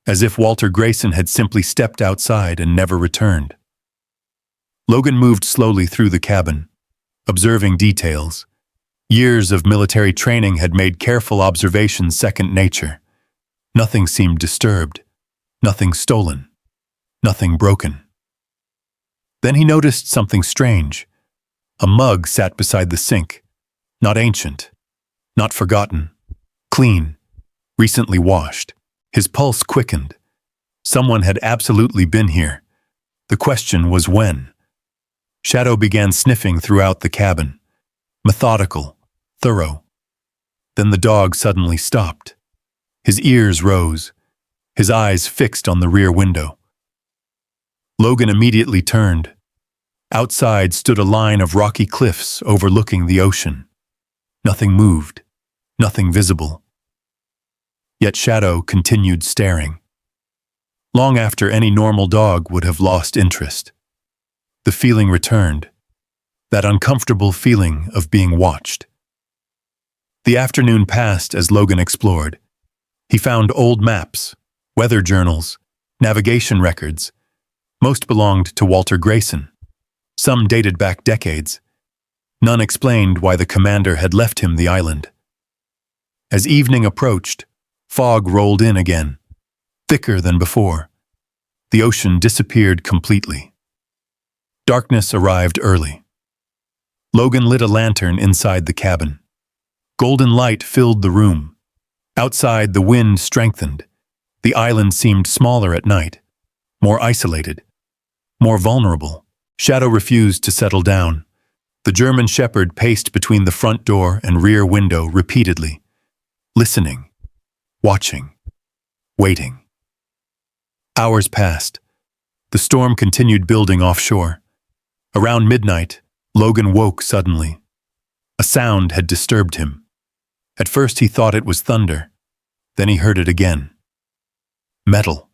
as if Walter Grayson had simply stepped outside and never returned. Logan moved slowly through the cabin, observing details. Years of military training had made careful observation second nature. Nothing seemed disturbed, nothing stolen, nothing broken. Then he noticed something strange. A mug sat beside the sink, not ancient, not forgotten, clean, recently washed. His pulse quickened. Someone had absolutely been here. The question was when. Shadow began sniffing throughout the cabin, methodical, thorough. Then the dog suddenly stopped. His ears rose, his eyes fixed on the rear window. Logan immediately turned. Outside stood a line of rocky cliffs overlooking the ocean. Nothing moved, nothing visible. Yet Shadow continued staring. Long after any normal dog would have lost interest. The feeling returned, that uncomfortable feeling of being watched. The afternoon passed as Logan explored. He found old maps, weather journals, navigation records. Most belonged to Walter Grayson. Some dated back decades. None explained why the commander had left him the island. As evening approached, fog rolled in again, thicker than before. The ocean disappeared completely. Darkness arrived early. Logan lit a lantern inside the cabin. Golden light filled the room. Outside, the wind strengthened. The island seemed smaller at night, more isolated, more vulnerable. Shadow refused to settle down. The German shepherd paced between the front door and rear window repeatedly, listening, watching, waiting. Hours passed. The storm continued building offshore. Around midnight, Logan woke suddenly. A sound had disturbed him. At first he thought it was thunder. Then he heard it again. Metal.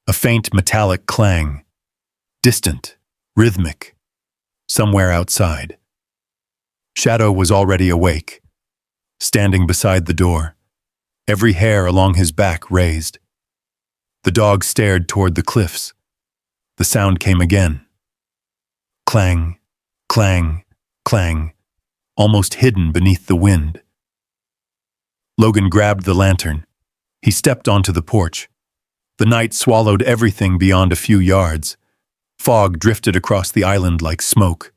A faint metallic clang. Distant, rhythmic. Somewhere outside. Shadow was already awake, standing beside the door, every hair along his back raised. The dog stared toward the cliffs. The sound came again. Clang, clang, clang, almost hidden beneath the wind. Logan grabbed the lantern. He stepped onto the porch. The night swallowed everything beyond a few yards. Fog drifted across the island like smoke.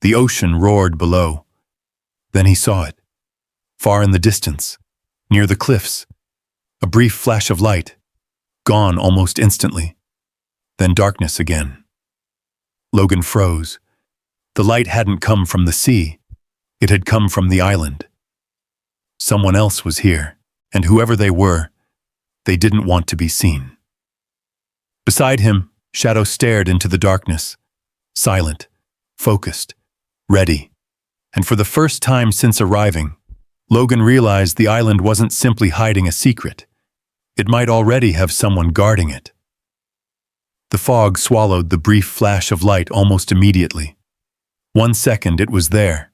The ocean roared below. Then he saw it. Far in the distance, near the cliffs. A brief flash of light, gone almost instantly. Then darkness again. Logan froze. The light hadn't come from the sea. It had come from the island. Someone else was here, and whoever they were, they didn't want to be seen. Beside him, Shadow stared into the darkness, silent, focused, ready. And for the first time since arriving, Logan realized the island wasn't simply hiding a secret. It might already have someone guarding it. The fog swallowed the brief flash of light almost immediately. 1 second it was there.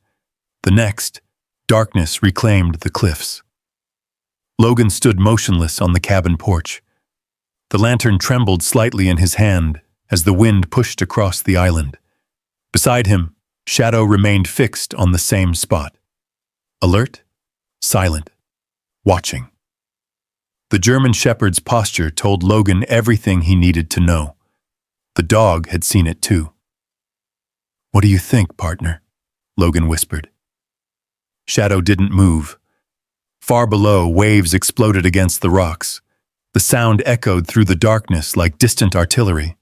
The next, darkness reclaimed the cliffs. Logan stood motionless on the cabin porch. The lantern trembled slightly in his hand as the wind pushed across the island. Beside him, Shadow remained fixed on the same spot. Alert, silent, watching. The German shepherd's posture told Logan everything he needed to know. The dog had seen it too. "What do you think, partner?" Logan whispered. Shadow didn't move. Far below, waves exploded against the rocks. The sound echoed through the darkness like distant artillery.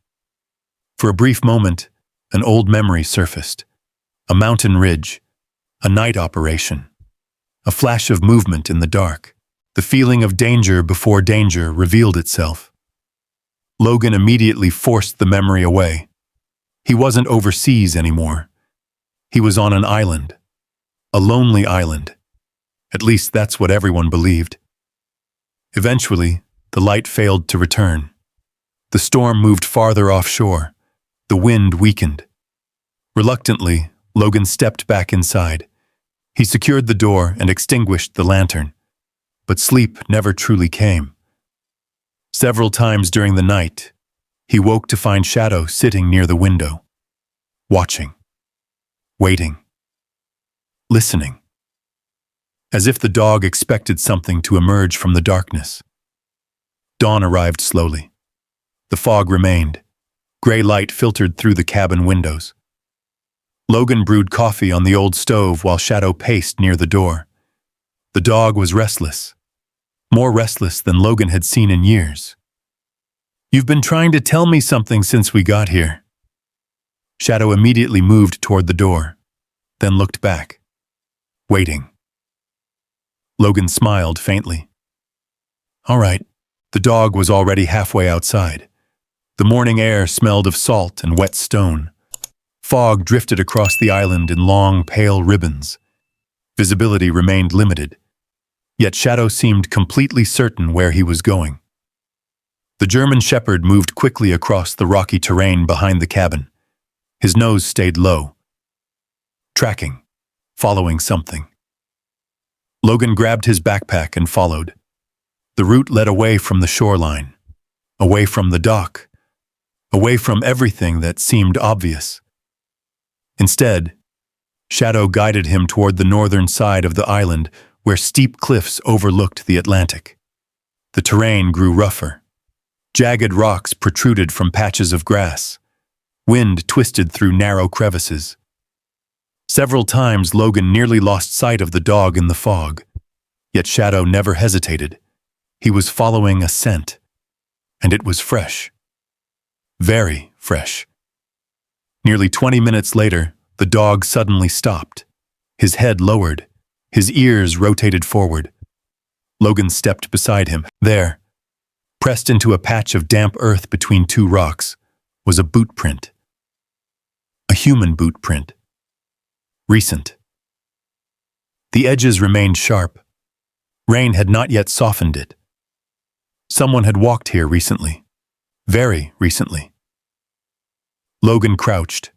For a brief moment, an old memory surfaced. A mountain ridge, a night operation, a flash of movement in the dark. The feeling of danger before danger revealed itself. Logan immediately forced the memory away. He wasn't overseas anymore. He was on an island. A lonely island. At least that's what everyone believed. Eventually, the light failed to return. The storm moved farther offshore. The wind weakened. Reluctantly, Logan stepped back inside. He secured the door and extinguished the lantern. But sleep never truly came. Several times during the night, he woke to find Shadow sitting near the window, watching, waiting, listening, as if the dog expected something to emerge from the darkness. Dawn arrived slowly. The fog remained. Gray light filtered through the cabin windows. Logan brewed coffee on the old stove while Shadow paced near the door. The dog was restless. More restless than Logan had seen in years. "You've been trying to tell me something since we got here." Shadow immediately moved toward the door, then looked back, waiting. Logan smiled faintly. All right. The dog was already halfway outside. The morning air smelled of salt and wet stone. Fog drifted across the island in long, pale ribbons. Visibility remained limited, yet Shadow seemed completely certain where he was going. The German Shepherd moved quickly across the rocky terrain behind the cabin. His nose stayed low. Tracking, following something. Logan grabbed his backpack and followed. The route led away from the shoreline, away from the dock, away from everything that seemed obvious. Instead, Shadow guided him toward the northern side of the island where steep cliffs overlooked the Atlantic. The terrain grew rougher. Jagged rocks protruded from patches of grass. Wind twisted through narrow crevices. Several times Logan nearly lost sight of the dog in the fog, yet Shadow never hesitated. He was following a scent, and it was fresh. Very fresh. Nearly 20 minutes later, the dog suddenly stopped. His head lowered. His ears rotated forward. Logan stepped beside him. There, pressed into a patch of damp earth between two rocks, was a boot print. A human boot print. Recent. The edges remained sharp. Rain had not yet softened it. Someone had walked here recently. Very recently. Logan crouched.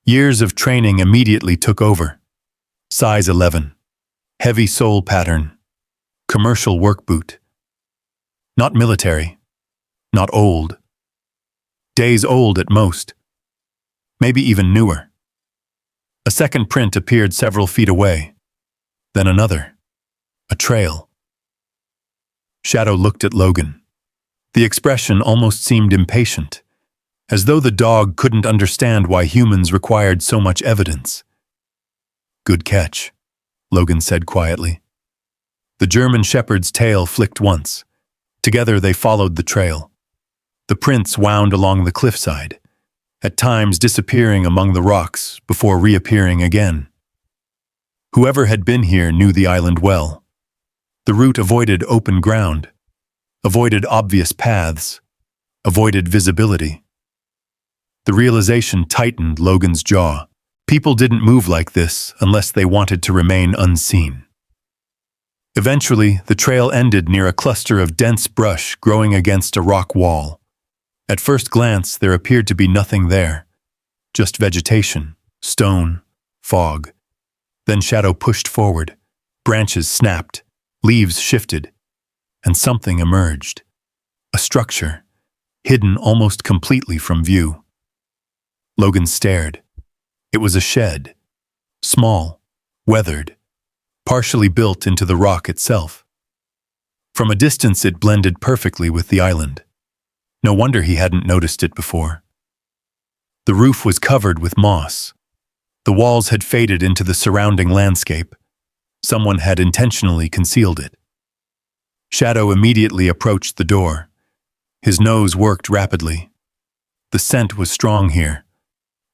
Years of training immediately took over. Size 11. Heavy sole pattern. Commercial work boot. Not military. Not old. Days old at most. Maybe even newer. A second print appeared several feet away. Then another. A trail. Shadow looked at Logan. The expression almost seemed impatient, as though the dog couldn't understand why humans required so much evidence. Good catch, Logan said quietly. The German Shepherd's tail flicked once. Together they followed the trail. The prints wound along the cliffside, at times disappearing among the rocks before reappearing again. Whoever had been here knew the island well. The route avoided open ground, avoided obvious paths, avoided visibility. The realization tightened Logan's jaw. People didn't move like this unless they wanted to remain unseen. Eventually, the trail ended near a cluster of dense brush growing against a rock wall. At first glance, there appeared to be nothing there. Just vegetation, stone, fog. Then Shadow pushed forward. Branches snapped. Leaves shifted, and something emerged. A structure, hidden almost completely from view. Logan stared. It was a shed, small, weathered, partially built into the rock itself. From a distance it blended perfectly with the island. No wonder he hadn't noticed it before. The roof was covered with moss. The walls had faded into the surrounding landscape. Someone had intentionally concealed it. Shadow immediately approached the door. His nose worked rapidly. The scent was strong here.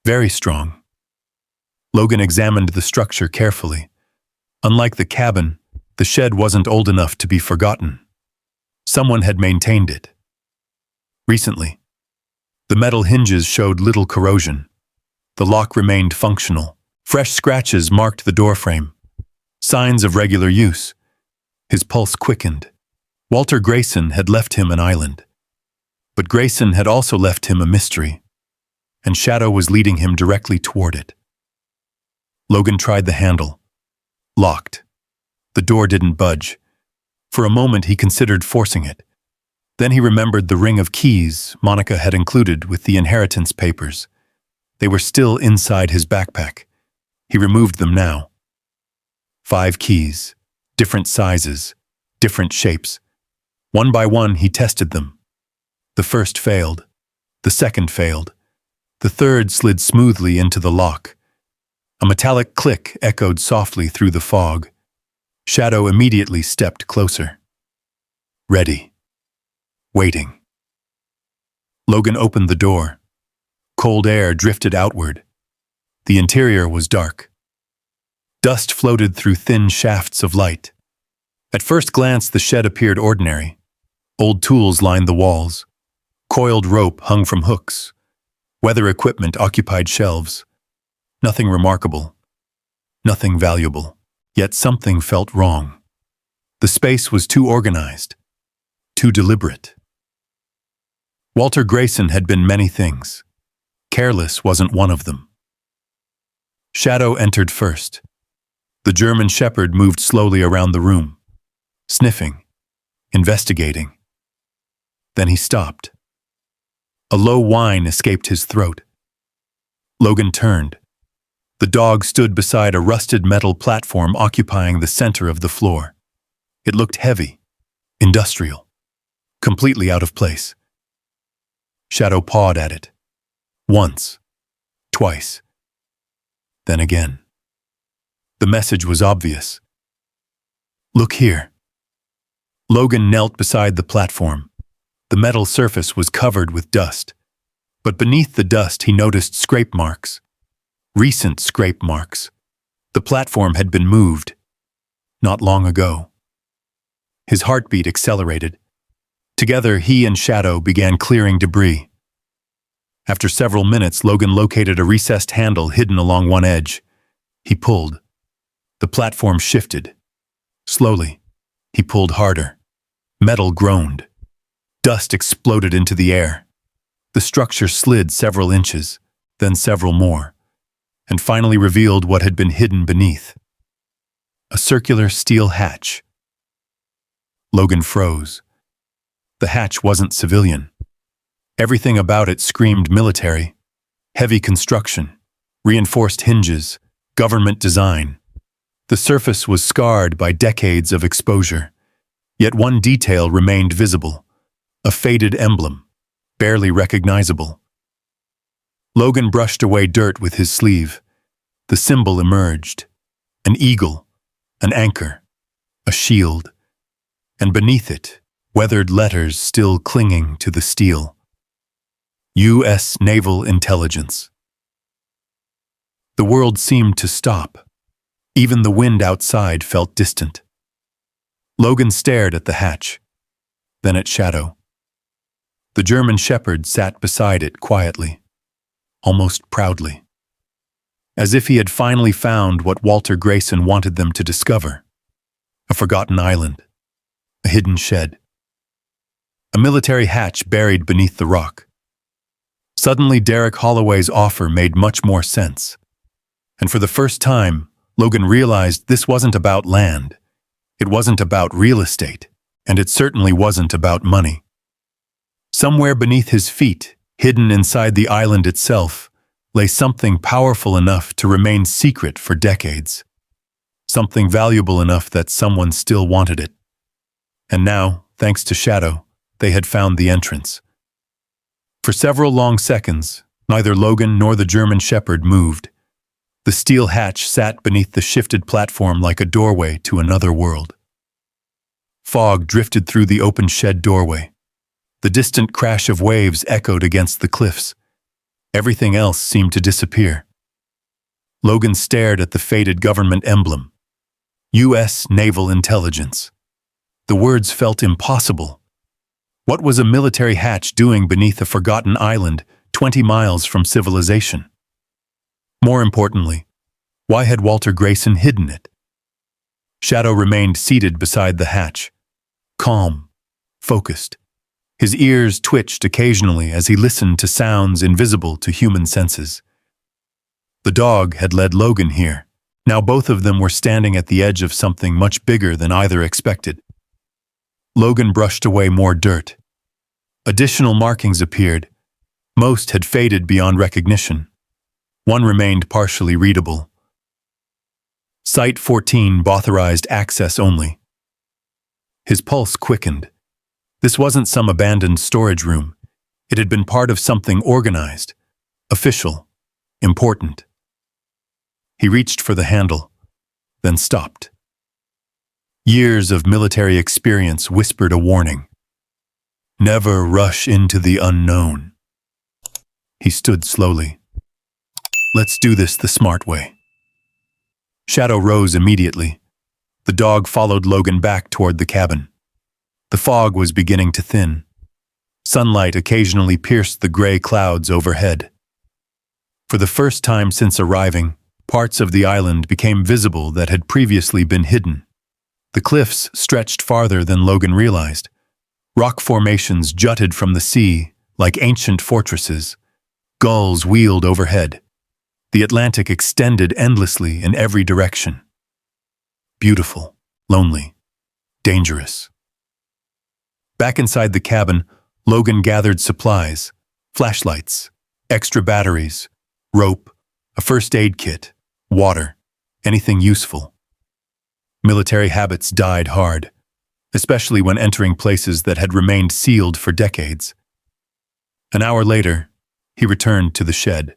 Very strong. Logan examined the structure carefully. Unlike the cabin, the shed wasn't old enough to be forgotten. Someone had maintained it. Recently. The metal hinges showed little corrosion. The lock remained functional. Fresh scratches marked the doorframe. Signs of regular use. His pulse quickened. Walter Grayson had left him an island. But Grayson had also left him a mystery, and Shadow was leading him directly toward it. Logan tried the handle. Locked. The door didn't budge. For a moment he considered forcing it. Then he remembered the ring of keys Monica had included with the inheritance papers. They were still inside his backpack. He removed them now. 5 keys, different sizes, different shapes. One by one he tested them. The first failed. The second failed. The third slid smoothly into the lock. A metallic click echoed softly through the fog. Shadow immediately stepped closer. Ready. Waiting. Logan opened the door. Cold air drifted outward. The interior was dark. Dust floated through thin shafts of light. At first glance, the shed appeared ordinary. Old tools lined the walls. Coiled rope hung from hooks. Weather equipment occupied shelves. Nothing remarkable. Nothing valuable. Yet something felt wrong. The space was too organized. Too deliberate. Walter Grayson had been many things. Careless wasn't one of them. Shadow entered first. The German shepherd moved slowly around the room, sniffing, investigating. Then he stopped. A low whine escaped his throat. Logan turned. The dog stood beside a rusted metal platform occupying the center of the floor. It looked heavy, industrial, completely out of place. Shadow pawed at it. Once, twice, then again. The message was obvious. Look here. Logan knelt beside the platform. The metal surface was covered with dust. But beneath the dust he noticed scrape marks. Recent scrape marks. The platform had been moved. Not long ago. His heartbeat accelerated. Together he and Shadow began clearing debris. After several minutes, Logan located a recessed handle hidden along one edge. He pulled. The platform shifted. Slowly, he pulled harder. Metal groaned. Dust exploded into the air. The structure slid several inches, then several more, and finally revealed what had been hidden beneath. A circular steel hatch. Logan froze. The hatch wasn't civilian. Everything about it screamed military. Heavy construction, reinforced hinges, government design. The surface was scarred by decades of exposure. Yet one detail remained visible. A faded emblem, barely recognizable. Logan brushed away dirt with his sleeve. The symbol emerged. An eagle, an anchor, a shield. And beneath it, weathered letters still clinging to the steel. U.S. Naval Intelligence. The world seemed to stop. Even the wind outside felt distant. Logan stared at the hatch, then at Shadow. The German shepherd sat beside it quietly, almost proudly, as if he had finally found what Walter Grayson wanted them to discover. A forgotten island, a hidden shed, a military hatch buried beneath the rock. Suddenly, Derek Holloway's offer made much more sense. And for the first time, Logan realized this wasn't about land. It wasn't about real estate, and it certainly wasn't about money. Somewhere beneath his feet, hidden inside the island itself, lay something powerful enough to remain secret for decades. Something valuable enough that someone still wanted it. And now, thanks to Shadow, they had found the entrance. For several long seconds, neither Logan nor the German shepherd moved. The steel hatch sat beneath the shifted platform like a doorway to another world. Fog drifted through the open shed doorway. The distant crash of waves echoed against the cliffs. Everything else seemed to disappear. Logan stared at the faded government emblem. U.S. Naval Intelligence. The words felt impossible. What was a military hatch doing beneath a forgotten island 20 miles from civilization? More importantly, why had Walter Grayson hidden it? Shadow remained seated beside the hatch, calm, focused. His ears twitched occasionally as he listened to sounds invisible to human senses. The dog had led Logan here. Now both of them were standing at the edge of something much bigger than either expected. Logan brushed away more dirt. Additional markings appeared. Most had faded beyond recognition. One remained partially readable. Site 14 authorized access only. His pulse quickened. This wasn't some abandoned storage room. It had been part of something organized, official, important. He reached for the handle, then stopped. Years of military experience whispered a warning. Never rush into the unknown. He stood slowly. Let's do this the smart way. Shadow rose immediately. The dog followed Logan back toward the cabin. The fog was beginning to thin. Sunlight occasionally pierced the gray clouds overhead. For the first time since arriving, parts of the island became visible that had previously been hidden. The cliffs stretched farther than Logan realized. Rock formations jutted from the sea like ancient fortresses. Gulls wheeled overhead. The Atlantic extended endlessly in every direction. Beautiful, lonely, dangerous. Back inside the cabin, Logan gathered supplies, flashlights, extra batteries, rope, a first aid kit, water, anything useful. Military habits died hard, especially when entering places that had remained sealed for decades. An hour later, he returned to the shed.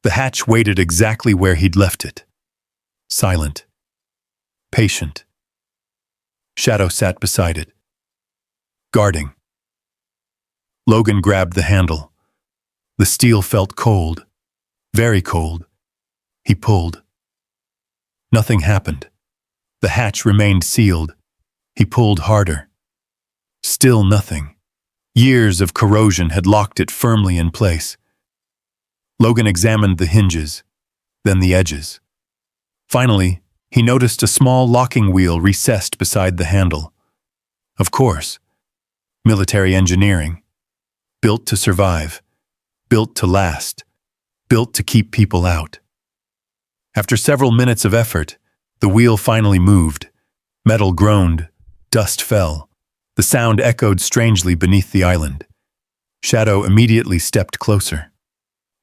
The hatch waited exactly where he'd left it. Silent. Patient. Shadow sat beside it. Guarding. Logan grabbed the handle. The steel felt cold. Very cold. He pulled. Nothing happened. The hatch remained sealed. He pulled harder. Still nothing. Years of corrosion had locked it firmly in place. Logan examined the hinges, then the edges. Finally, he noticed a small locking wheel recessed beside the handle. Of course, military engineering. Built to survive. Built to last. Built to keep people out. After several minutes of effort, the wheel finally moved. Metal groaned. Dust fell. The sound echoed strangely beneath the island. Shadow immediately stepped closer.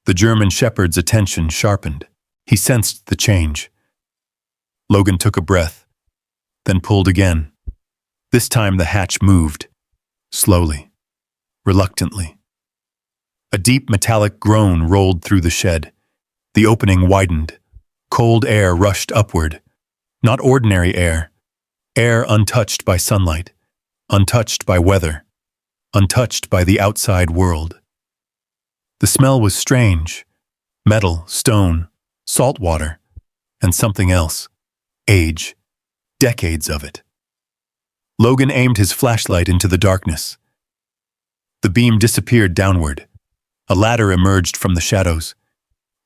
The German shepherd's attention sharpened. He sensed the change. Logan took a breath, then pulled again. This time the hatch moved. Slowly. Reluctantly. A deep metallic groan rolled through the shed. The opening widened. Cold air rushed upward. Not ordinary air. Air untouched by sunlight. Untouched by weather. Untouched by the outside world. The smell was strange. Metal, stone, salt water, and something else. Age. Decades of it. Logan aimed his flashlight into the darkness. The beam disappeared downward. A ladder emerged from the shadows.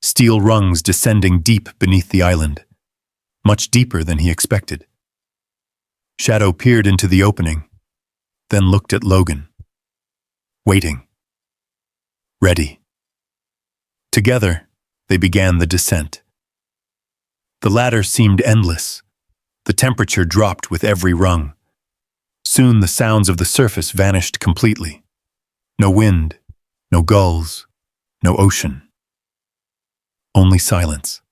Steel rungs descending deep beneath the island. Much deeper than he expected. Shadow peered into the opening, then looked at Logan. Waiting. Ready. Together, they began the descent. The ladder seemed endless. The temperature dropped with every rung. Soon the sounds of the surface vanished completely. No wind, no gulls, no ocean. Only silence.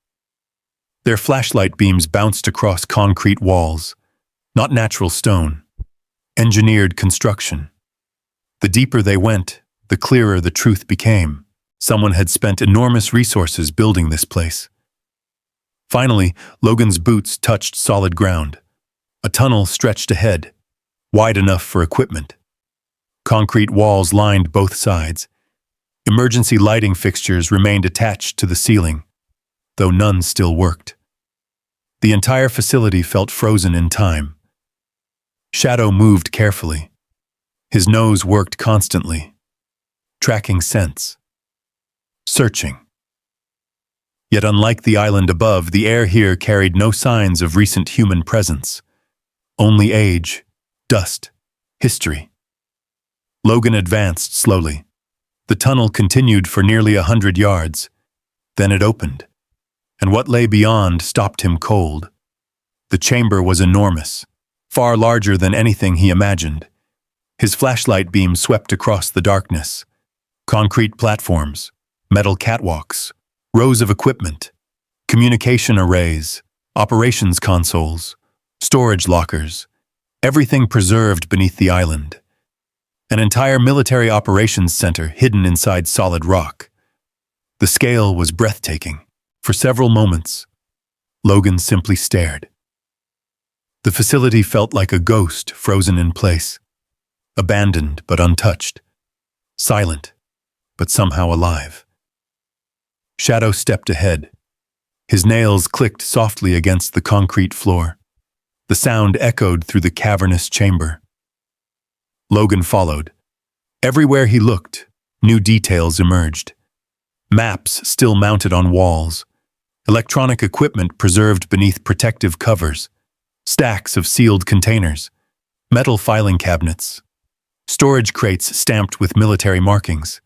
Their flashlight beams bounced across concrete walls, not natural stone, engineered construction. The deeper they went, the clearer the truth became. Someone had spent enormous resources building this place. Finally, Logan's boots touched solid ground. A tunnel stretched ahead, wide enough for equipment. Concrete walls lined both sides. Emergency lighting fixtures remained attached to the ceiling, though none still worked. The entire facility felt frozen in time. Shadow moved carefully. His nose worked constantly, tracking scents. Searching. Yet unlike the island above, the air here carried no signs of recent human presence. Only age, dust, history. Logan advanced slowly. The tunnel continued for nearly 100 yards. Then it opened, and what lay beyond stopped him cold. The chamber was enormous, far larger than anything he imagined. His flashlight beam swept across the darkness. Concrete platforms, metal catwalks, rows of equipment, communication arrays, operations consoles, storage lockers, everything preserved beneath the island. An entire military operations center hidden inside solid rock. The scale was breathtaking. For several moments, Logan simply stared. The facility felt like a ghost frozen in place, abandoned but untouched, silent but somehow alive. Shadow stepped ahead. His nails clicked softly against the concrete floor. The sound echoed through the cavernous chamber. Logan followed. Everywhere he looked, new details emerged. Maps still mounted on walls. Electronic equipment preserved beneath protective covers. Stacks of sealed containers. Metal filing cabinets. Storage crates stamped with military markings.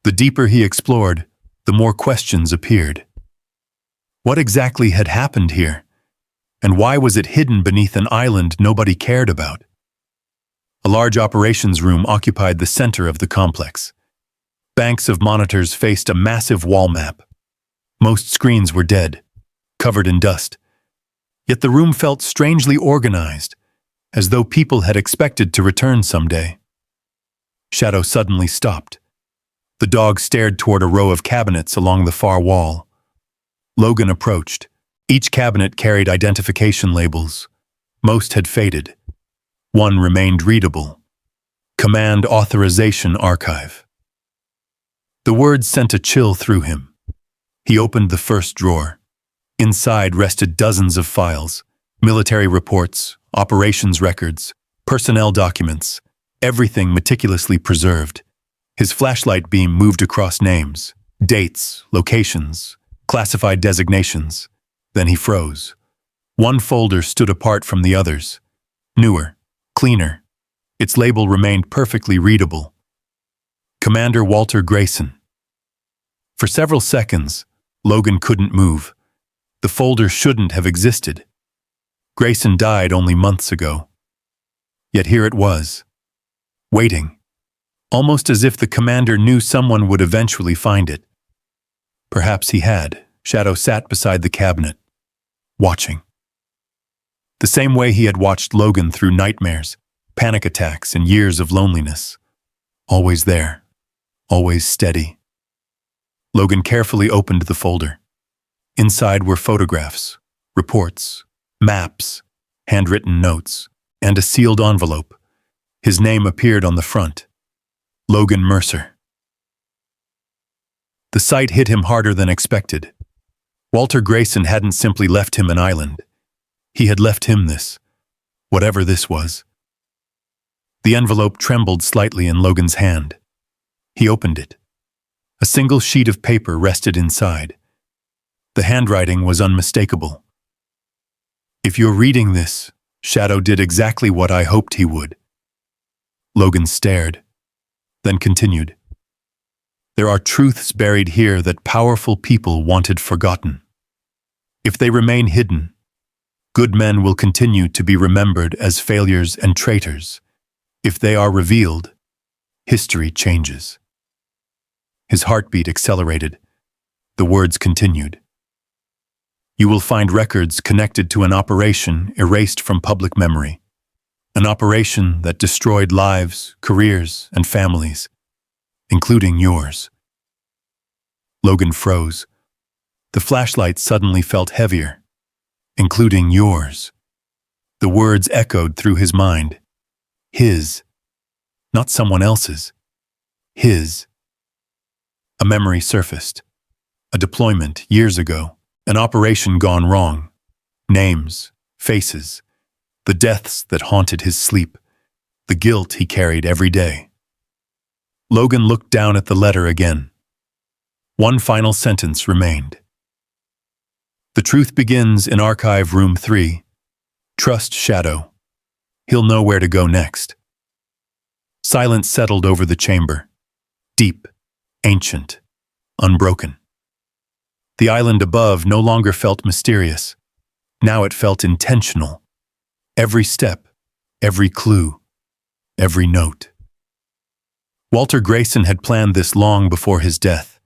The deeper he explored, the more questions appeared. What exactly had happened here? And why was it hidden beneath an island nobody cared about? A large operations room occupied the center of the complex. Banks of monitors faced a massive wall map. Most screens were dead, covered in dust. Yet the room felt strangely organized, as though people had expected to return someday. Shadow suddenly stopped. The dog stared toward a row of cabinets along the far wall. Logan approached. Each cabinet carried identification labels. Most had faded. One remained readable. Command Authorization Archive. The words sent a chill through him. He opened the first drawer. Inside rested dozens of files, military reports, operations records, personnel documents, everything meticulously preserved. His flashlight beam moved across names, dates, locations, classified designations. Then he froze. One folder stood apart from the others. Newer, cleaner. Its label remained perfectly readable. Commander Walter Grayson. For several seconds, Logan couldn't move. The folder shouldn't have existed. Grayson died only months ago. Yet here it was, waiting, almost as if the commander knew someone would eventually find it. Perhaps he had. Shadow sat beside the cabinet, watching. The same way he had watched Logan through nightmares, panic attacks, and years of loneliness. Always there, always steady. Logan carefully opened the folder. Inside were photographs, reports, maps, handwritten notes, and a sealed envelope. His name appeared on the front. Logan Mercer. The sight hit him harder than expected. Walter Grayson hadn't simply left him an island. He had left him this, whatever this was. The envelope trembled slightly in Logan's hand. He opened it. A single sheet of paper rested inside. The handwriting was unmistakable. If you're reading this, Shadow did exactly what I hoped he would. Logan stared, then continued. There are truths buried here that powerful people wanted forgotten. If they remain hidden, good men will continue to be remembered as failures and traitors. If they are revealed, history changes. His heartbeat accelerated. The words continued. You will find records connected to an operation erased from public memory. An operation that destroyed lives, careers, and families, including yours. Logan froze. The flashlight suddenly felt heavier. Including yours. The words echoed through his mind. His. Not someone else's. His. A memory surfaced. A deployment years ago. An operation gone wrong. Names. Faces. The deaths that haunted his sleep. The guilt he carried every day. Logan looked down at the letter again. One final sentence remained. The truth begins in Archive Room 3. Trust Shadow. He'll know where to go next. Silence settled over the chamber. Deep, ancient, unbroken. The island above no longer felt mysterious. Now it felt intentional. Every step, every clue, every note. Walter Grayson had planned this long before his death,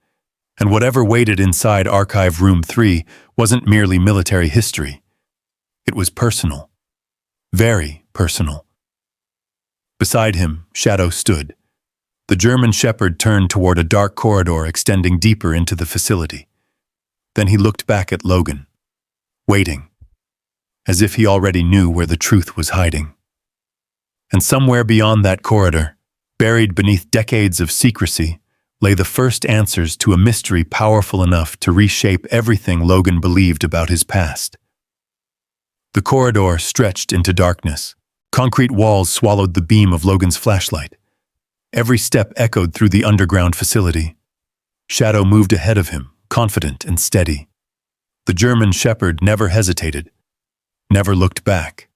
and whatever waited inside Archive Room 3 wasn't merely military history. It was personal. Very personal. Beside him, Shadow stood. The German shepherd turned toward a dark corridor extending deeper into the facility. Then he looked back at Logan, waiting, as if he already knew where the truth was hiding. And somewhere beyond that corridor, buried beneath decades of secrecy, lay the first answers to a mystery powerful enough to reshape everything Logan believed about his past. The corridor stretched into darkness. Concrete walls swallowed the beam of Logan's flashlight. Every step echoed through the underground facility. Shadow moved ahead of him, confident and steady. The German shepherd never hesitated, never looked back.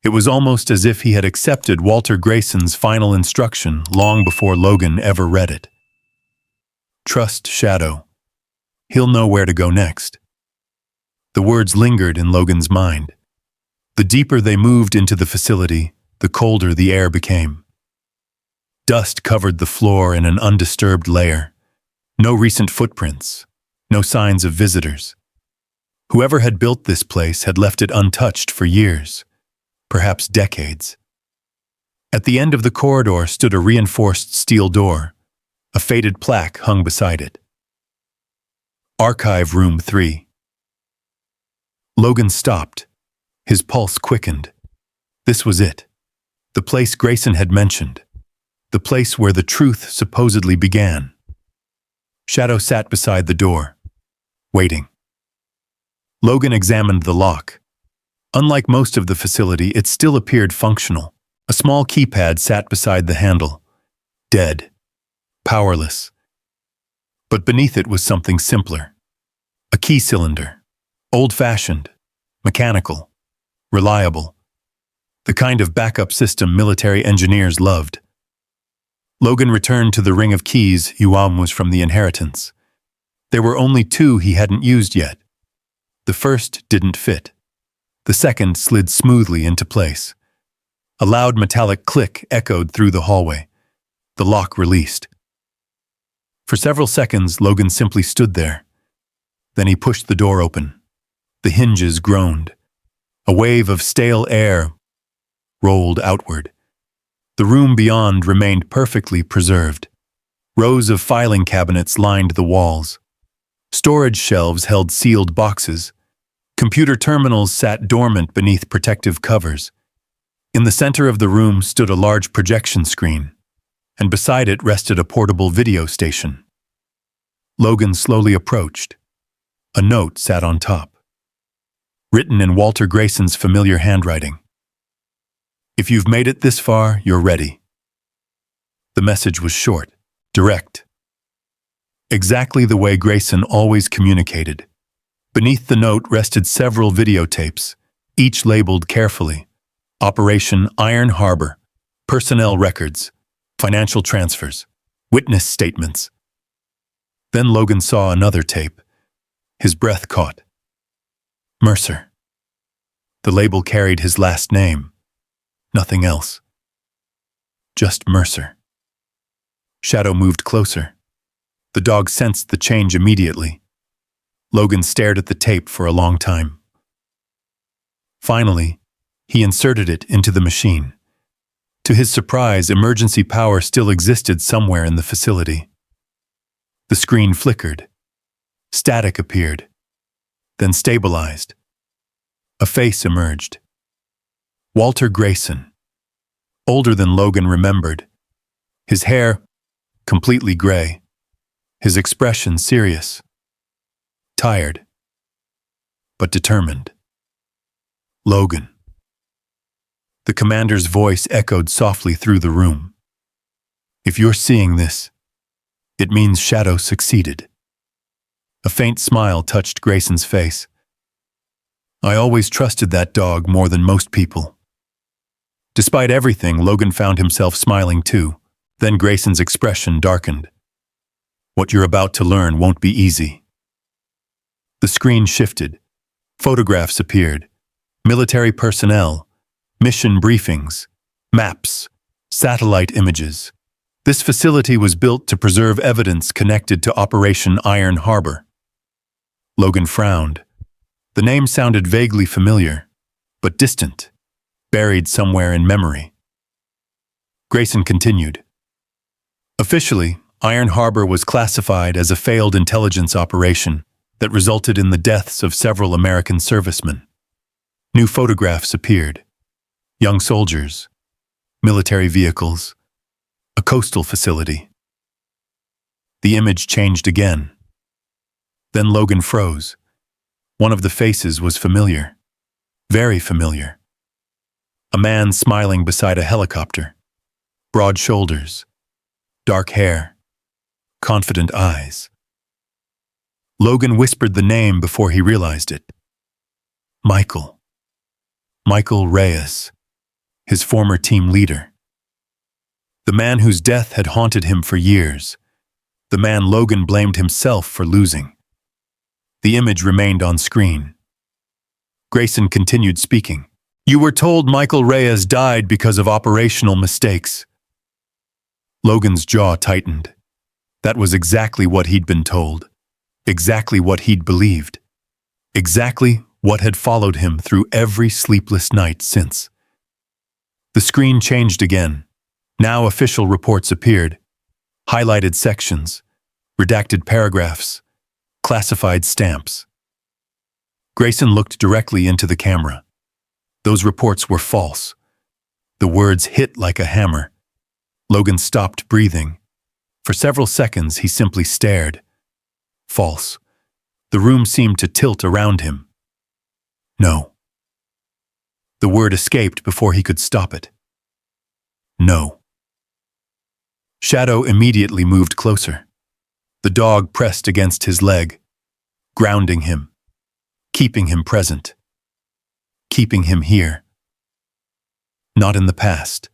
It was almost as if he had accepted Walter Grayson's final instruction long before Logan ever read it. Trust Shadow. He'll know where to go next. The words lingered in Logan's mind. The deeper they moved into the facility, the colder the air became. Dust covered the floor in an undisturbed layer. No recent footprints, no signs of visitors. Whoever had built this place had left it untouched for years, perhaps decades. At the end of the corridor stood a reinforced steel door. A faded plaque hung beside it. Archive Room 3. Logan stopped. His pulse quickened. This was it. The place Grayson had mentioned. The place where the truth supposedly began. Shadow sat beside the door, waiting. Logan examined the lock. Unlike most of the facility, it still appeared functional. A small keypad sat beside the handle. Dead. Powerless. But beneath it was something simpler. A key cylinder. Old-fashioned. Mechanical. Reliable. The kind of backup system military engineers loved. Logan returned to the ring of keys Yuam was from the inheritance. There were only two he hadn't used yet. The first didn't fit. The second slid smoothly into place. A loud metallic click echoed through the hallway. The lock released. For several seconds, Logan simply stood there. Then he pushed the door open. The hinges groaned. A wave of stale air rolled outward. The room beyond remained perfectly preserved. Rows of filing cabinets lined the walls. Storage shelves held sealed boxes. Computer terminals sat dormant beneath protective covers. In the center of the room stood a large projection screen, and beside it rested a portable video station. Logan slowly approached. A note sat on top, written in Walter Grayson's familiar handwriting. If you've made it this far, you're ready. The message was short, direct. Exactly the way Grayson always communicated. Beneath the note rested several videotapes, each labeled carefully. Operation Iron Harbor, personnel records, financial transfers, witness statements. Then Logan saw another tape. His breath caught. Mercer. The label carried his last name. Nothing else. Just Mercer. Shadow moved closer. The dog sensed the change immediately. Logan stared at the tape for a long time. Finally, he inserted it into the machine. To his surprise, emergency power still existed somewhere in the facility. The screen flickered. Static appeared, then stabilized. A face emerged. Walter Grayson, older than Logan remembered. His hair completely gray. His expression serious. Tired, but determined. Logan. The commander's voice echoed softly through the room. If you're seeing this, it means Shadow succeeded. A faint smile touched Grayson's face. I always trusted that dog more than most people. Despite everything, Logan found himself smiling too. Then Grayson's expression darkened. What you're about to learn won't be easy. The screen shifted. Photographs appeared. Military personnel, mission briefings, maps, satellite images. This facility was built to preserve evidence connected to Operation Iron Harbor. Logan frowned. The name sounded vaguely familiar, but distant, buried somewhere in memory. Grayson continued. Officially, Iron Harbor was classified as a failed intelligence operation that resulted in the deaths of several American servicemen. New photographs appeared. Young soldiers, military vehicles, a coastal facility. The image changed again. Then Logan froze. One of the faces was familiar. Very familiar. A man smiling beside a helicopter. Broad shoulders. Dark hair. Confident eyes. Logan whispered the name before he realized it. Michael. Michael Reyes, his former team leader. The man whose death had haunted him for years. The man Logan blamed himself for losing. The image remained on screen. Grayson continued speaking. You were told Michael Reyes died because of operational mistakes. Logan's jaw tightened. That was exactly what he'd been told. Exactly what he'd believed. Exactly what had followed him through every sleepless night since. The screen changed again. Now official reports appeared. Highlighted sections. Redacted paragraphs. Classified stamps. Grayson looked directly into the camera. Those reports were false. The words hit like a hammer. Logan stopped breathing. For several seconds, he simply stared. False. The room seemed to tilt around him. No. The word escaped before he could stop it. No. Shadow immediately moved closer. The dog pressed against his leg, grounding him, keeping him present, keeping him here. Not in the past.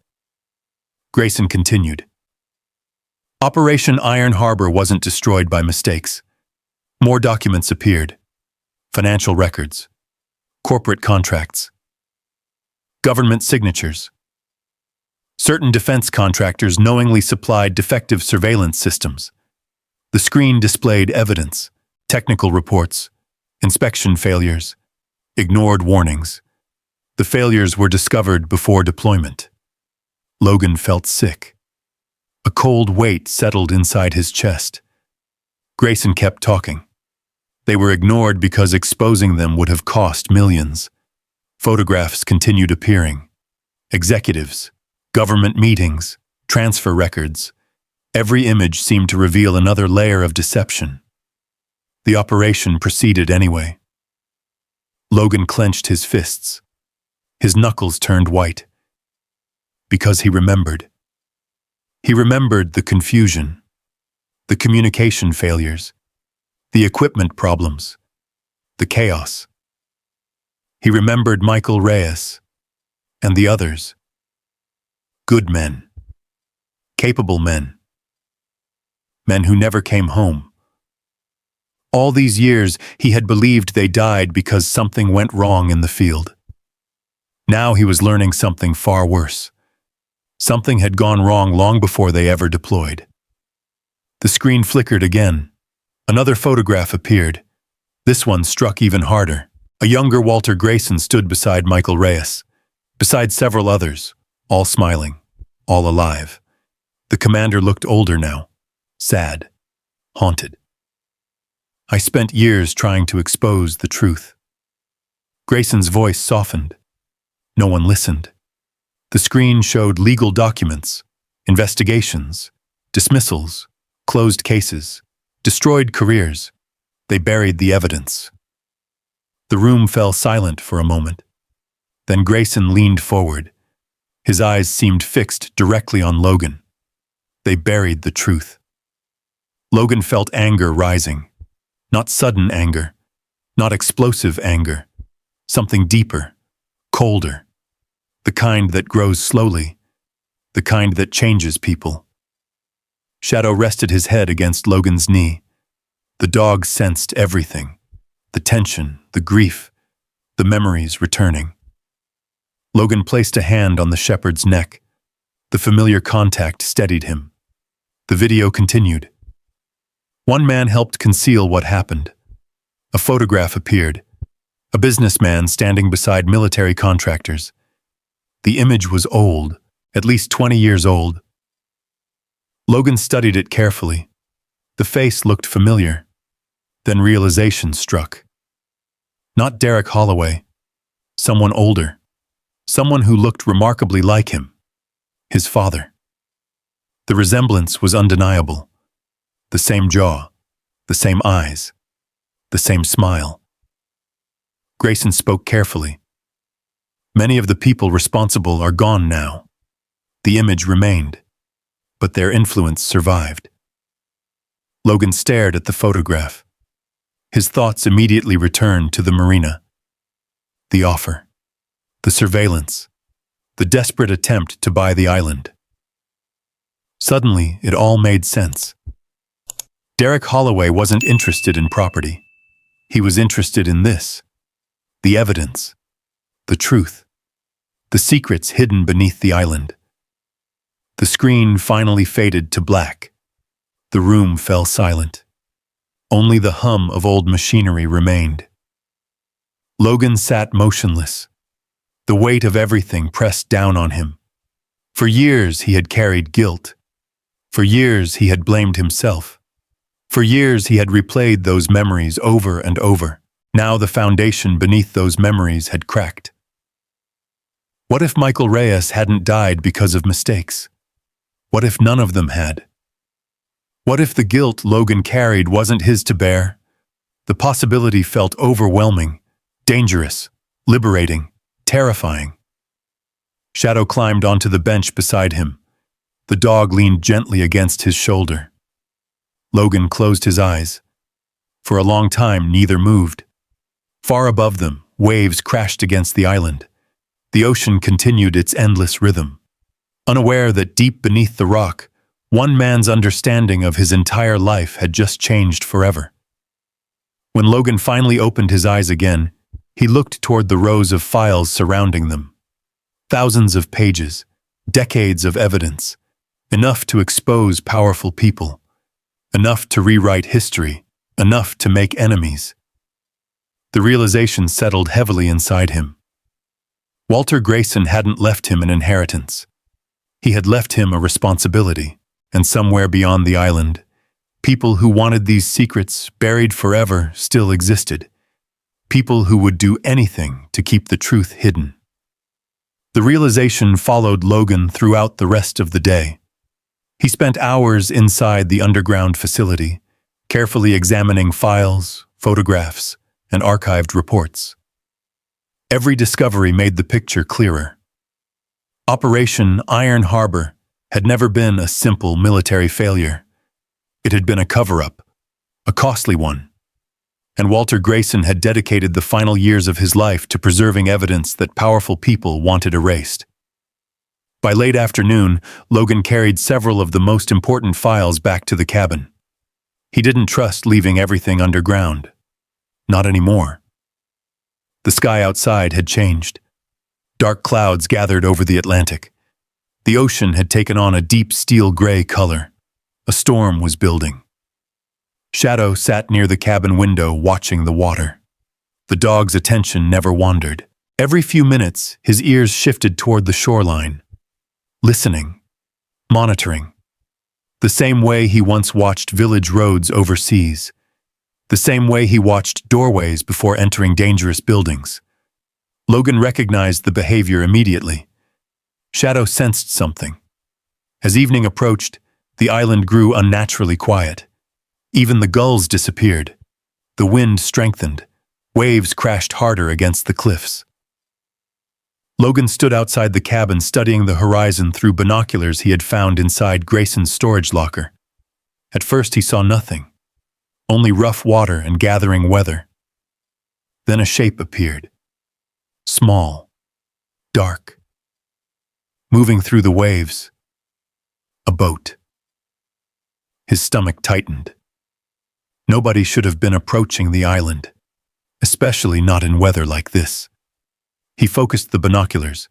Grayson continued. Operation Iron Harbor wasn't destroyed by mistakes. More documents appeared. Financial records. Corporate contracts. Government signatures. Certain defense contractors knowingly supplied defective surveillance systems. The screen displayed evidence, technical reports, inspection failures, ignored warnings. The failures were discovered before deployment. Logan felt sick. A cold weight settled inside his chest. Grayson kept talking. They were ignored because exposing them would have cost millions. Photographs continued appearing. Executives, government meetings, transfer records. Every image seemed to reveal another layer of deception. The operation proceeded anyway. Logan clenched his fists. His knuckles turned white. Because he remembered. He remembered the confusion, the communication failures, the equipment problems, the chaos. He remembered Michael Reyes and the others. Good men. Capable men. Men who never came home. All these years, he had believed they died because something went wrong in the field. Now he was learning something far worse. Something had gone wrong long before they ever deployed. The screen flickered again. Another photograph appeared. This one struck even harder. A younger Walter Grayson stood beside Michael Reyes, beside several others, all smiling, all alive. The commander looked older now, sad, haunted. I spent years trying to expose the truth. Grayson's voice softened. No one listened. The screen showed legal documents, investigations, dismissals, closed cases, destroyed careers. They buried the evidence. The room fell silent for a moment. Then Grayson leaned forward. His eyes seemed fixed directly on Logan. They buried the truth. Logan felt anger rising. Not sudden anger, not explosive anger. Something deeper, colder. The kind that grows slowly, the kind that changes people. Shadow rested his head against Logan's knee. The dog sensed everything, the tension, the grief, the memories returning. Logan placed a hand on the shepherd's neck. The familiar contact steadied him. The video continued. One man helped conceal what happened. A photograph appeared. A businessman standing beside military contractors. The image was old, at least 20 years old. Logan studied it carefully. The face looked familiar. Then realization struck. Not Derek Holloway. Someone older. Someone who looked remarkably like him. His father. The resemblance was undeniable. The same jaw, the same eyes, the same smile. Grayson spoke carefully. Many of the people responsible are gone now. The image remained, but their influence survived. Logan stared at the photograph. His thoughts immediately returned to the marina. The offer, the surveillance, the desperate attempt to buy the island. Suddenly, it all made sense. Derek Holloway wasn't interested in property. He was interested in this. The evidence, the truth, the secrets hidden beneath the island. The screen finally faded to black. The room fell silent. Only the hum of old machinery remained. Logan sat motionless. The weight of everything pressed down on him. For years he had carried guilt. For years he had blamed himself. For years he had replayed those memories over and over. Now the foundation beneath those memories had cracked. What if Michael Reyes hadn't died because of mistakes? What if none of them had? What if the guilt Logan carried wasn't his to bear? The possibility felt overwhelming, dangerous, liberating, terrifying. Shadow climbed onto the bench beside him. The dog leaned gently against his shoulder. Logan closed his eyes. For a long time, neither moved. Far above them, waves crashed against the island. The ocean continued its endless rhythm. Unaware that deep beneath the rock, one man's understanding of his entire life had just changed forever. When Logan finally opened his eyes again, he looked toward the rows of files surrounding them. Thousands of pages, decades of evidence, enough to expose powerful people, enough to rewrite history, enough to make enemies. The realization settled heavily inside him. Walter Grayson hadn't left him an inheritance. He had left him a responsibility, and somewhere beyond the island, people who wanted these secrets buried forever still existed. People who would do anything to keep the truth hidden. The realization followed Logan throughout the rest of the day. He spent hours inside the underground facility, carefully examining files, photographs, and archived reports. Every discovery made the picture clearer. Operation Iron Harbor had never been a simple military failure. It had been a cover-up, a costly one. And Walter Grayson had dedicated the final years of his life to preserving evidence that powerful people wanted erased. By late afternoon, Logan carried several of the most important files back to the cabin. He didn't trust leaving everything underground. Not anymore. The sky outside had changed. Dark clouds gathered over the Atlantic. The ocean had taken on a deep steel gray color. A storm was building. Shadow sat near the cabin window watching the water. The dog's attention never wandered. Every few minutes, his ears shifted toward the shoreline. Listening. Monitoring. The same way he once watched village roads overseas. The same way he watched doorways before entering dangerous buildings. Logan recognized the behavior immediately. Shadow sensed something. As evening approached, the island grew unnaturally quiet. Even the gulls disappeared. The wind strengthened. Waves crashed harder against the cliffs. Logan stood outside the cabin studying the horizon through binoculars he had found inside Grayson's storage locker. At first he saw nothing. Only rough water and gathering weather. Then a shape appeared. Small. Dark. Moving through the waves. A boat. His stomach tightened. Nobody should have been approaching the island, especially not in weather like this. He focused the binoculars.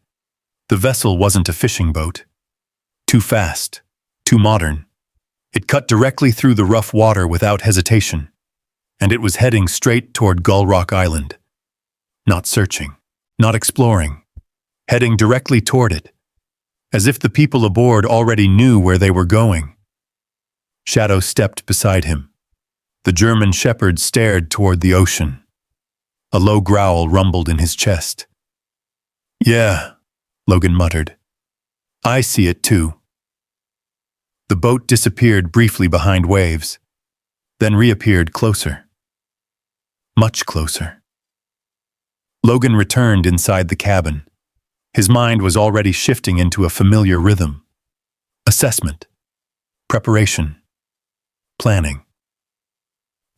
The vessel wasn't a fishing boat. Too fast, too modern. It cut directly through the rough water without hesitation, and it was heading straight toward Gull Rock Island. Not searching, not exploring, heading directly toward it, as if the people aboard already knew where they were going. Shadow stepped beside him. The German shepherd stared toward the ocean. A low growl rumbled in his chest. "Yeah," Logan muttered. "I see it too." The boat disappeared briefly behind waves, then reappeared closer. Much closer. Logan returned inside the cabin. His mind was already shifting into a familiar rhythm. Assessment. Preparation. Planning.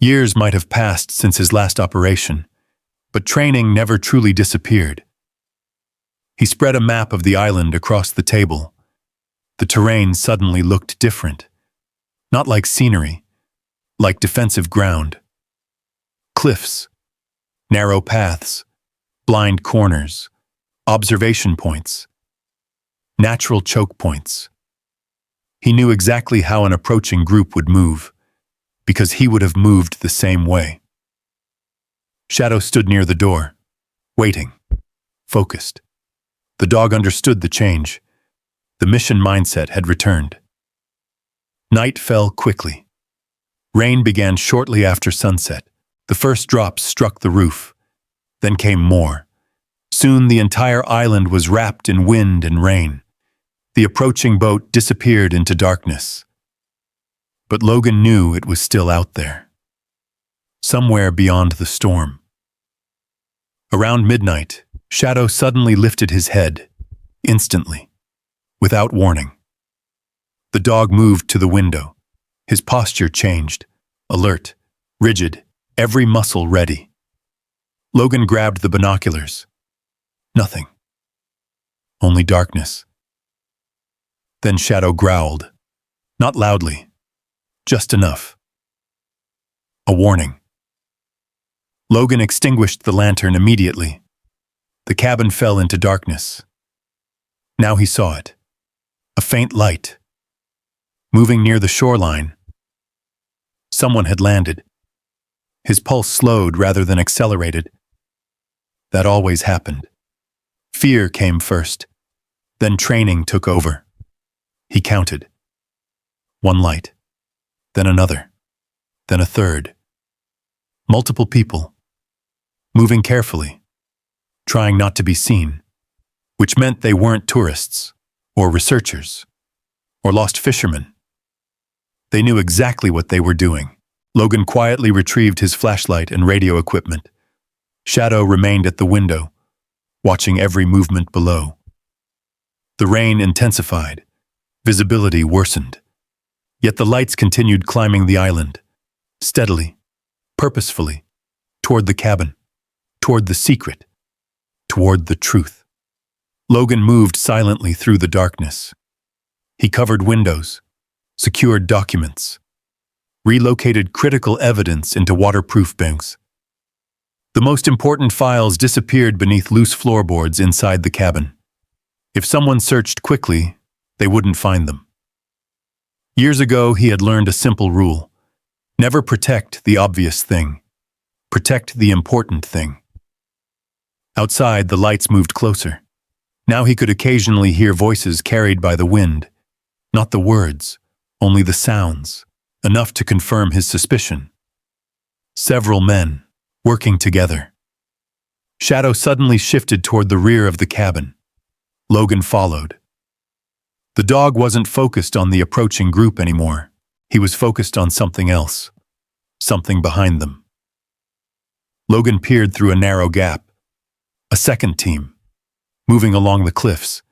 Years might have passed since his last operation, but training never truly disappeared. He spread a map of the island across the table. The terrain suddenly looked different. Not like scenery, like defensive ground. Cliffs, narrow paths, blind corners, observation points, natural choke points. He knew exactly how an approaching group would move, because he would have moved the same way. Shadow stood near the door, waiting, focused. The dog understood the change. The mission mindset had returned. Night fell quickly. Rain began shortly after sunset. The first drops struck the roof. Then came more. Soon the entire island was wrapped in wind and rain. The approaching boat disappeared into darkness. But Logan knew it was still out there, somewhere beyond the storm. Around midnight, Shadow suddenly lifted his head, instantly, without warning. The dog moved to the window. His posture changed, alert, rigid, every muscle ready. Logan grabbed the binoculars. Nothing. Only darkness. Then Shadow growled, not loudly, just enough. A warning. Logan extinguished the lantern immediately. The cabin fell into darkness. Now he saw it. A faint light. Moving near the shoreline. Someone had landed. His pulse slowed rather than accelerated. That always happened. Fear came first. Then training took over. He counted. One light. Then another. Then a third. Multiple people. Moving carefully. Trying not to be seen. Which meant they weren't tourists, or researchers, or lost fishermen. They knew exactly what they were doing. Logan quietly retrieved his flashlight and radio equipment. Shadow remained at the window, watching every movement below. The rain intensified. Visibility worsened. Yet the lights continued climbing the island, steadily, purposefully, toward the cabin, toward the secret, toward the truth. Logan moved silently through the darkness. He covered windows, secured documents, relocated critical evidence into waterproof bins. The most important files disappeared beneath loose floorboards inside the cabin. If someone searched quickly, they wouldn't find them. Years ago, he had learned a simple rule. Never protect the obvious thing. Protect the important thing. Outside, the lights moved closer. Now he could occasionally hear voices carried by the wind. Not the words, only the sounds, enough to confirm his suspicion. Several men, working together. Shadow suddenly shifted toward the rear of the cabin. Logan followed. The dog wasn't focused on the approaching group anymore. He was focused on something else. Something behind them. Logan peered through a narrow gap. A second team, moving along the cliffs,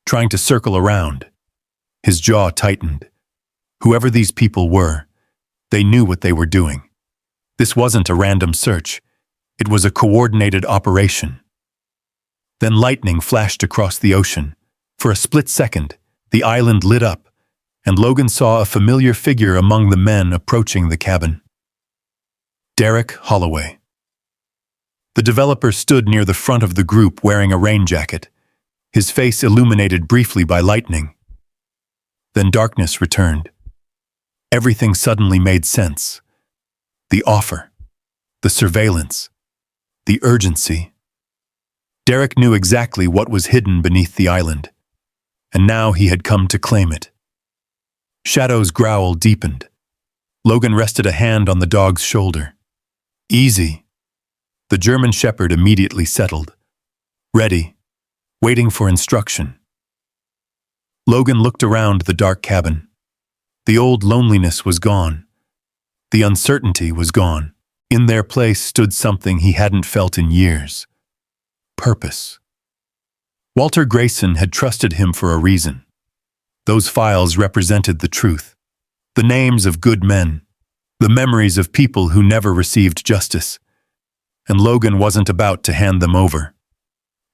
trying to circle around. His jaw tightened. Whoever these people were, they knew what they were doing. This wasn't a random search. It was a coordinated operation. Then lightning flashed across the ocean. For a split second, the island lit up, and Logan saw a familiar figure among the men approaching the cabin. Derek Holloway. The developer stood near the front of the group wearing a rain jacket, his face illuminated briefly by lightning. Then darkness returned. Everything suddenly made sense. The offer, the surveillance, the urgency. Derek knew exactly what was hidden beneath the island, and now he had come to claim it. Shadow's growl deepened. Logan rested a hand on the dog's shoulder. Easy. The German shepherd immediately settled. Ready, waiting for instruction. Logan looked around the dark cabin. The old loneliness was gone. The uncertainty was gone. In their place stood something he hadn't felt in years. Purpose. Walter Grayson had trusted him for a reason. Those files represented the truth. The names of good men. The memories of people who never received justice. And Logan wasn't about to hand them over.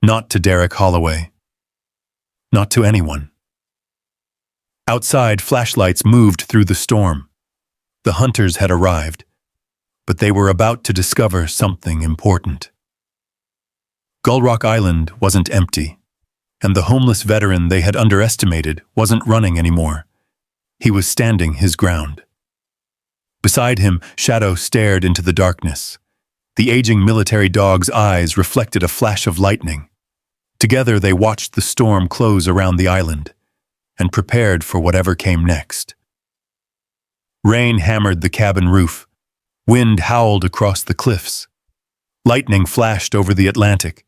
Not to Derek Holloway. Not to anyone. Outside, flashlights moved through the storm. The hunters had arrived, but they were about to discover something important. Gull Rock Island wasn't empty, and the homeless veteran they had underestimated wasn't running anymore. He was standing his ground. Beside him, Shadow stared into the darkness. The aging military dog's eyes reflected a flash of lightning. Together they watched the storm close around the island and prepared for whatever came next. Rain hammered the cabin roof. Wind howled across the cliffs. Lightning flashed over the Atlantic,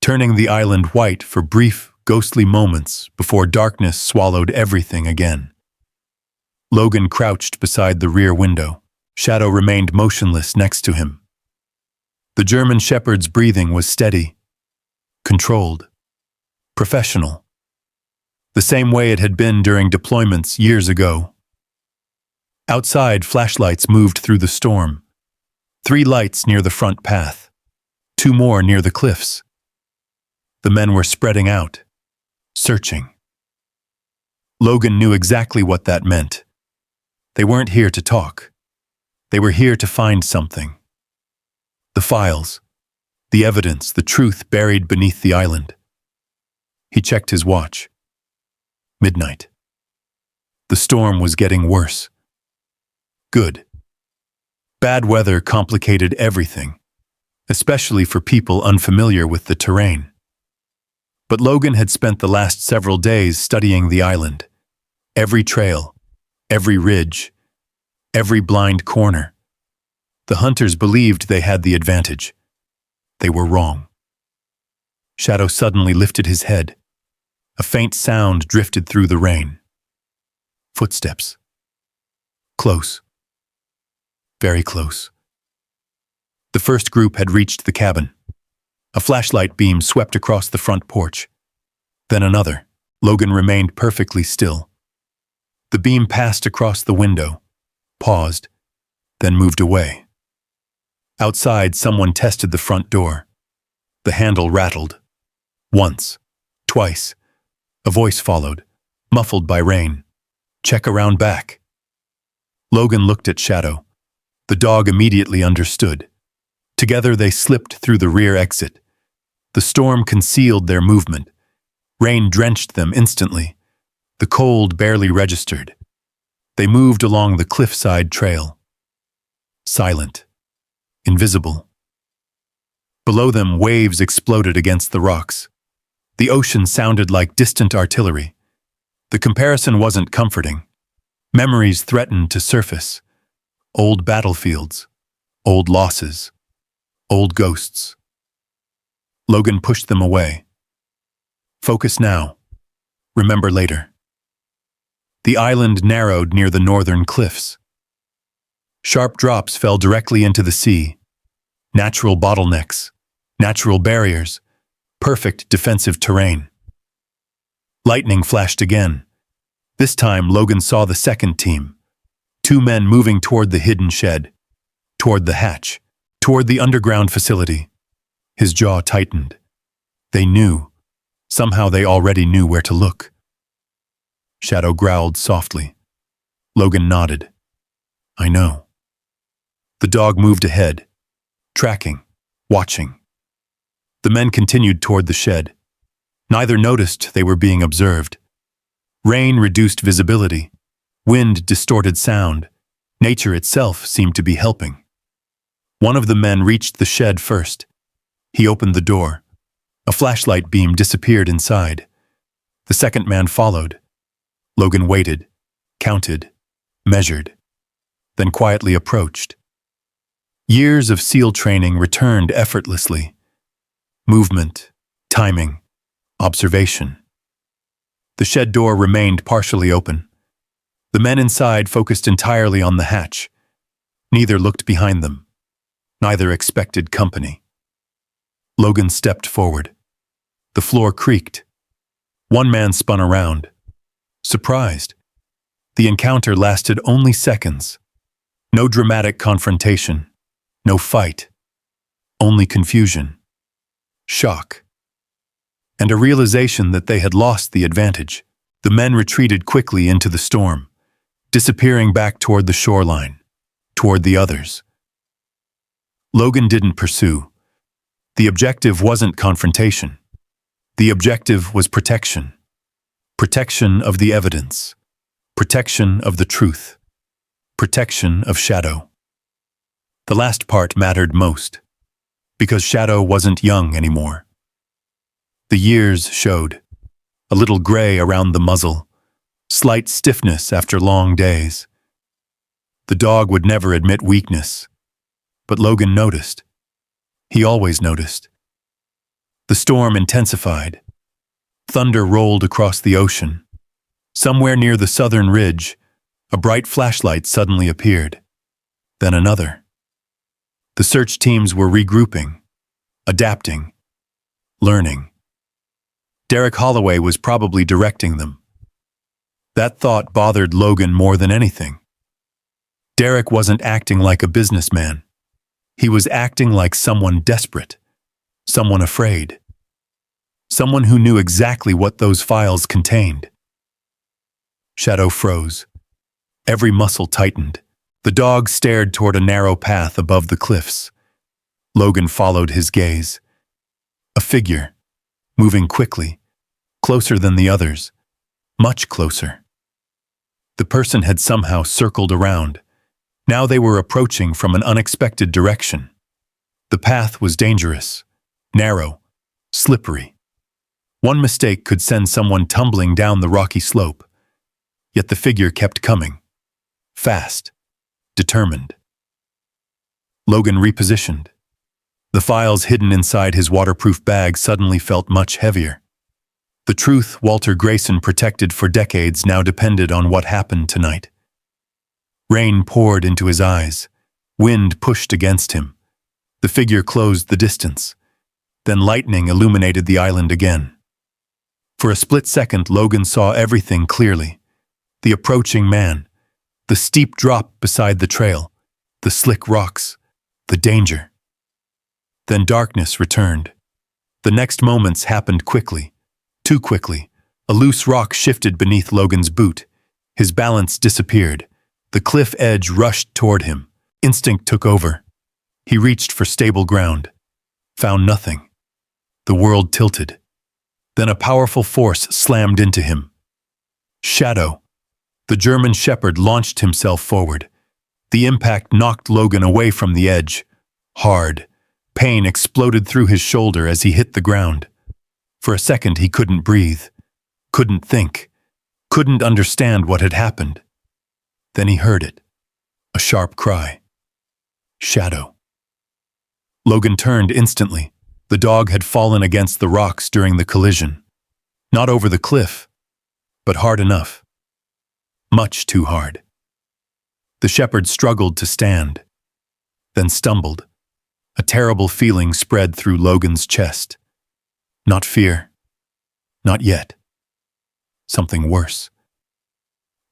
turning the island white for brief, ghostly moments before darkness swallowed everything again. Logan crouched beside the rear window. Shadow remained motionless next to him. The German shepherd's breathing was steady, controlled, professional, the same way it had been during deployments years ago. Outside, flashlights moved through the storm. 3 lights near the front path, 2 more near the cliffs. The men were spreading out, searching. Logan knew exactly what that meant. They weren't here to talk. They were here to find something. The files, the evidence, the truth buried beneath the island. He checked his watch. Midnight. The storm was getting worse. Good. Bad weather complicated everything, especially for people unfamiliar with the terrain. But Logan had spent the last several days studying the island. Every trail, every ridge, every blind corner. The hunters believed they had the advantage. They were wrong. Shadow suddenly lifted his head. A faint sound drifted through the rain. Footsteps. Close. Very close. The first group had reached the cabin. A flashlight beam swept across the front porch. Then another. Logan remained perfectly still. The beam passed across the window, paused, then moved away. Outside, someone tested the front door. The handle rattled. Once, twice. A voice followed, muffled by rain. "Check around back." Logan looked at Shadow. The dog immediately understood. Together they slipped through the rear exit. The storm concealed their movement. Rain drenched them instantly. The cold barely registered. They moved along the cliffside trail. Silent. Invisible. Below them, waves exploded against the rocks. The ocean sounded like distant artillery. The comparison wasn't comforting. Memories threatened to surface. Old battlefields. Old losses. Old ghosts. Logan pushed them away. Focus now. Remember later. The island narrowed near the northern cliffs. Sharp drops fell directly into the sea. Natural bottlenecks. Natural barriers. Perfect defensive terrain. Lightning flashed again. This time, Logan saw the second team. 2 men moving toward the hidden shed, toward the hatch, toward the underground facility. His jaw tightened. They knew. Somehow they already knew where to look. Shadow growled softly. Logan nodded. "I know." The dog moved ahead, tracking, watching. The men continued toward the shed. Neither noticed they were being observed. Rain reduced visibility. Wind distorted sound. Nature itself seemed to be helping. One of the men reached the shed first. He opened the door. A flashlight beam disappeared inside. The second man followed. Logan waited, counted, measured, then quietly approached. Years of SEAL training returned effortlessly. Movement, timing, observation. The shed door remained partially open. The men inside focused entirely on the hatch. Neither looked behind them. Neither expected company. Logan stepped forward. The floor creaked. One man spun around. Surprised. The encounter lasted only seconds. No dramatic confrontation. No fight. Only confusion. Shock. And a realization that they had lost the advantage. The men retreated quickly into the storm, disappearing back toward the shoreline, toward the others. Logan didn't pursue. The objective wasn't confrontation. The objective was protection. Protection of the evidence. Protection of the truth. Protection of Shadow. The last part mattered most, because Shadow wasn't young anymore. The years showed. A little gray around the muzzle, slight stiffness after long days. The dog would never admit weakness, but Logan noticed. He always noticed. The storm intensified. Thunder rolled across the ocean. Somewhere near the southern ridge, a bright flashlight suddenly appeared. Then another. The search teams were regrouping, adapting, learning. Derek Holloway was probably directing them. That thought bothered Logan more than anything. Derek wasn't acting like a businessman. He was acting like someone desperate, someone afraid, someone who knew exactly what those files contained. Shadow froze. Every muscle tightened. The dog stared toward a narrow path above the cliffs. Logan followed his gaze. A figure, moving quickly, closer than the others, much closer. The person had somehow circled around. Now they were approaching from an unexpected direction. The path was dangerous, narrow, slippery. One mistake could send someone tumbling down the rocky slope. Yet the figure kept coming. Fast, determined. Logan repositioned. The files hidden inside his waterproof bag suddenly felt much heavier. The truth Walter Grayson protected for decades now depended on what happened tonight. Rain poured into his eyes. Wind pushed against him. The figure closed the distance. Then lightning illuminated the island again. For a split second, Logan saw everything clearly. The approaching man, the steep drop beside the trail, the slick rocks, the danger. Then darkness returned. The next moments happened quickly, too quickly. A loose rock shifted beneath Logan's boot. His balance disappeared. The cliff edge rushed toward him. Instinct took over. He reached for stable ground. Found nothing. The world tilted. Then a powerful force slammed into him. Shadow. The German shepherd launched himself forward. The impact knocked Logan away from the edge. Hard. Pain exploded through his shoulder as he hit the ground. For a second he couldn't breathe, couldn't think, couldn't understand what had happened. Then he heard it. A sharp cry. Shadow. Logan turned instantly. The dog had fallen against the rocks during the collision. Not over the cliff, but hard enough. Much too hard. The shepherd struggled to stand, then stumbled. A terrible feeling spread through Logan's chest. Not fear. Not yet. Something worse.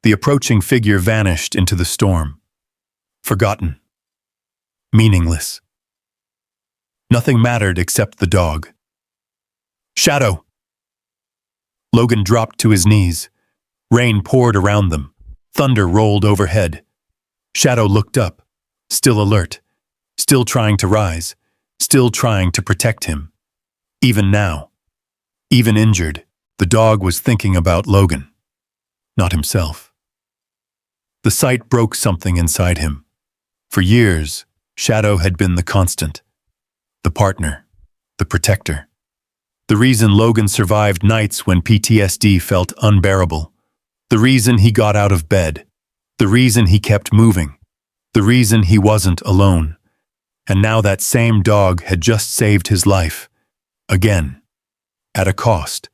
The approaching figure vanished into the storm. Forgotten. Meaningless. Nothing mattered except the dog. Shadow! Logan dropped to his knees. Rain poured around them. Thunder rolled overhead. Shadow looked up, still alert, still trying to rise, still trying to protect him. Even now, even injured, the dog was thinking about Logan, not himself. The sight broke something inside him. For years, Shadow had been the constant, the partner, the protector. The reason Logan survived nights when PTSD felt unbearable. The reason he got out of bed. The reason he kept moving. The reason he wasn't alone. And now that same dog had just saved his life. Again. At a cost.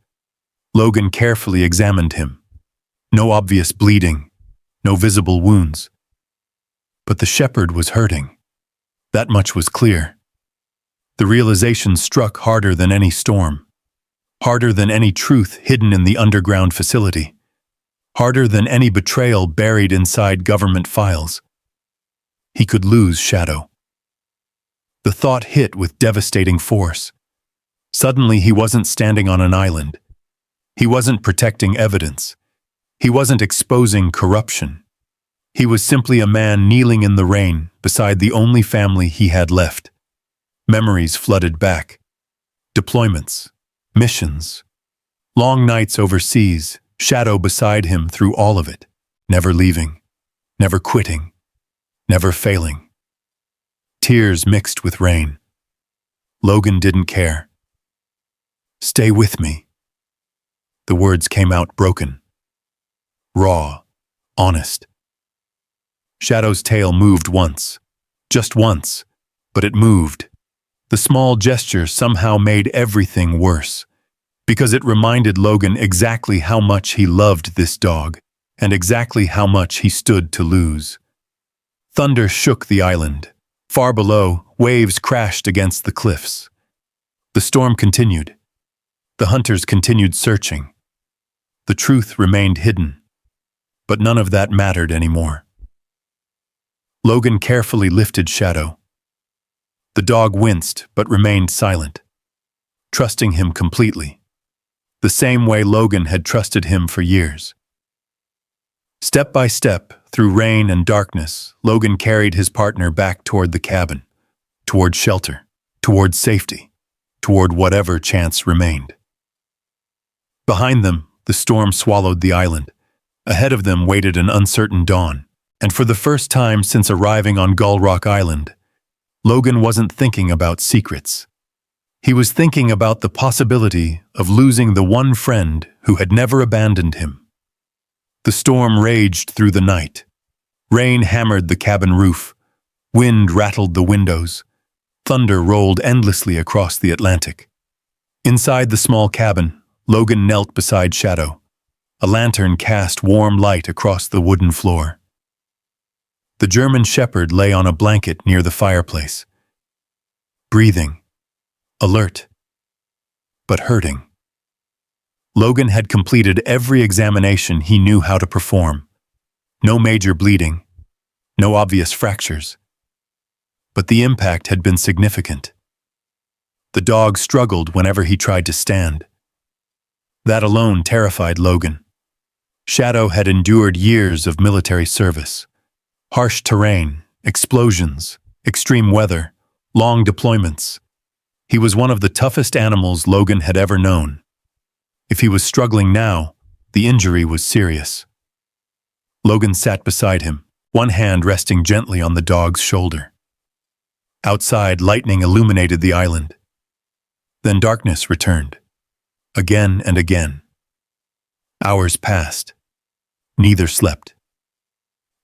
Logan carefully examined him. No obvious bleeding. no visible wounds. But the shepherd was hurting. That much was clear. The realization struck harder than any storm, harder than any truth hidden in the underground facility, harder than any betrayal buried inside government files. He could lose Shadow. The thought hit with devastating force. Suddenly he wasn't standing on an island. He wasn't protecting evidence. He wasn't exposing corruption. He was simply a man kneeling in the rain beside the only family he had left. Memories flooded back. Deployments, missions, long nights overseas, Shadow beside him through all of it, never leaving, never quitting, never failing. Tears mixed with rain. Logan didn't care. "Stay with me." The words came out broken, raw, honest. Shadow's tail moved once, just once, but it moved. The small gesture somehow made everything worse, because it reminded Logan exactly how much he loved this dog, and exactly how much he stood to lose. Thunder shook the island. Far below, waves crashed against the cliffs. The storm continued. The hunters continued searching. The truth remained hidden, but none of that mattered anymore. Logan carefully lifted Shadow. The dog winced but remained silent, trusting him completely, the same way Logan had trusted him for years. Step by step, through rain and darkness, Logan carried his partner back toward the cabin, toward shelter, toward safety, toward whatever chance remained. Behind them, the storm swallowed the island. Ahead of them waited an uncertain dawn, and for the first time since arriving on Gull Rock Island, Logan wasn't thinking about secrets. He was thinking about the possibility of losing the one friend who had never abandoned him. The storm raged through the night. Rain hammered the cabin roof. Wind rattled the windows. Thunder rolled endlessly across the Atlantic. Inside the small cabin, Logan knelt beside Shadow. A lantern cast warm light across the wooden floor. The German shepherd lay on a blanket near the fireplace, breathing, alert, but hurting. Logan had completed every examination he knew how to perform. No major bleeding, no obvious fractures. But the impact had been significant. The dog struggled whenever he tried to stand. That alone terrified Logan. Shadow had endured years of military service. Harsh terrain, explosions, extreme weather, long deployments. He was one of the toughest animals Logan had ever known. If he was struggling now, the injury was serious. Logan sat beside him, one hand resting gently on the dog's shoulder. Outside, lightning illuminated the island. Then darkness returned, again and again. Hours passed. Neither slept.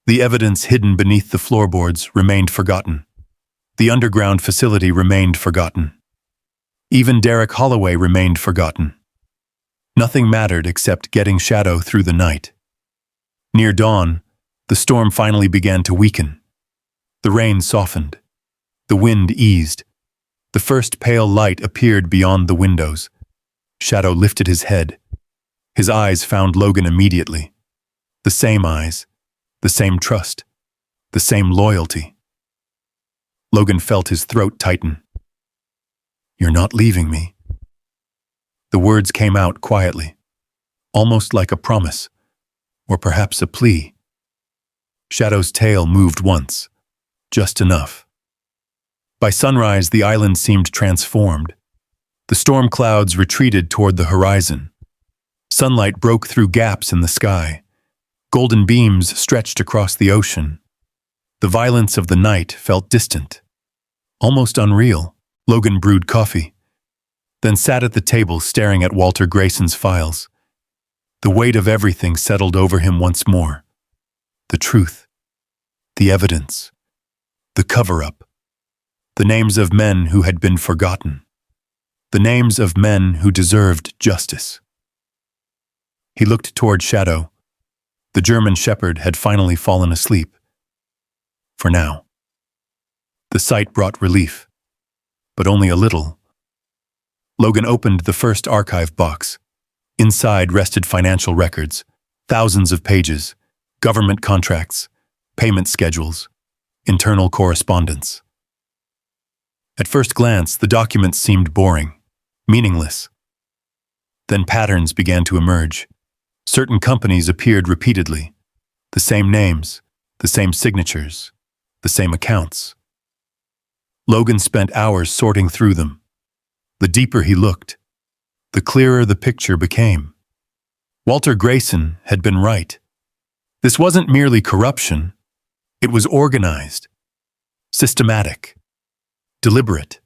The evidence hidden beneath the floorboards remained forgotten. The underground facility remained forgotten. Even Derek Holloway remained forgotten. Nothing mattered except getting Shadow through the night. Near dawn, the storm finally began to weaken. The rain softened. The wind eased. The first pale light appeared beyond the windows. Shadow lifted his head. His eyes found Logan immediately. The same eyes, the same trust, the same loyalty. Logan felt his throat tighten. "You're not leaving me." The words came out quietly, almost like a promise, or perhaps a plea. Shadow's tail moved once, just enough. By sunrise, the island seemed transformed. The storm clouds retreated toward the horizon. Sunlight broke through gaps in the sky. Golden beams stretched across the ocean. The violence of the night felt distant, almost unreal. Logan brewed coffee, then sat at the table staring at Walter Grayson's files. The weight of everything settled over him once more. The truth, the evidence, the cover-up, the names of men who had been forgotten, the names of men who deserved justice. He looked toward Shadow. The German shepherd had finally fallen asleep. For now. The sight brought relief, but only a little. Logan opened the first archive box. Inside rested financial records, thousands of pages, government contracts, payment schedules, internal correspondence. At first glance, the documents seemed boring, meaningless. Then patterns began to emerge. Certain companies appeared repeatedly. The same names, the same signatures, the same accounts. Logan spent hours sorting through them. The deeper he looked, the clearer the picture became. Walter Grayson had been right. This wasn't merely corruption. It was organized, systematic, deliberate.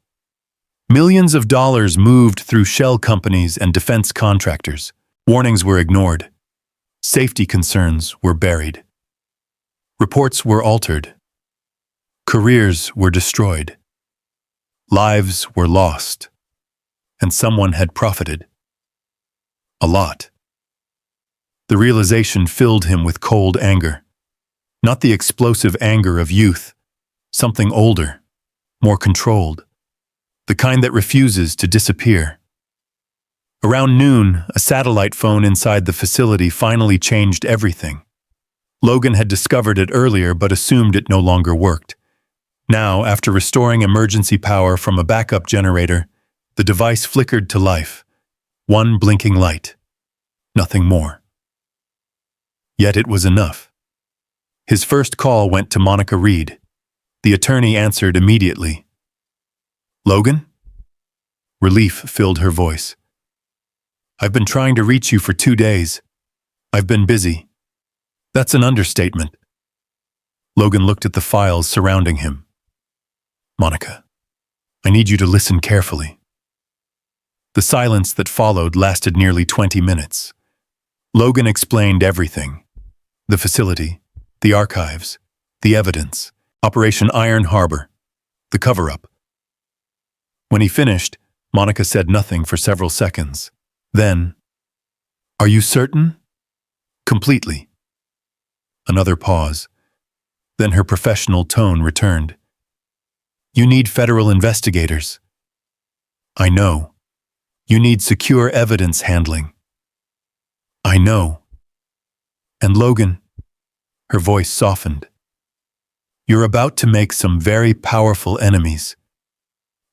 Millions of dollars moved through shell companies and defense contractors. Warnings were ignored. Safety concerns were buried. Reports were altered. Careers were destroyed. Lives were lost. And someone had profited. A lot. The realization filled him with cold anger. Not the explosive anger of youth, something older, more controlled, the kind that refuses to disappear. Around noon, a satellite phone inside the facility finally changed everything. Logan had discovered it earlier but assumed it no longer worked. Now, after restoring emergency power from a backup generator, the device flickered to life. One blinking light. Nothing more. Yet it was enough. His first call went to Monica Reed. The attorney answered immediately. Logan? Relief filled her voice. I've been trying to reach you for 2 days. I've been busy. That's an understatement. Logan looked at the files surrounding him. Monica, I need you to listen carefully. The silence that followed lasted nearly 20 minutes. Logan explained everything. The facility, the archives, the evidence, Operation Iron Harbor, the cover-up. When he finished, Monica said nothing for several seconds. Then, "Are you certain?" "Completely." Another pause. Then her professional tone returned. "You need federal investigators." "I know. You need secure evidence handling." "I know." "And Logan," her voice softened, "you're about to make some very powerful enemies."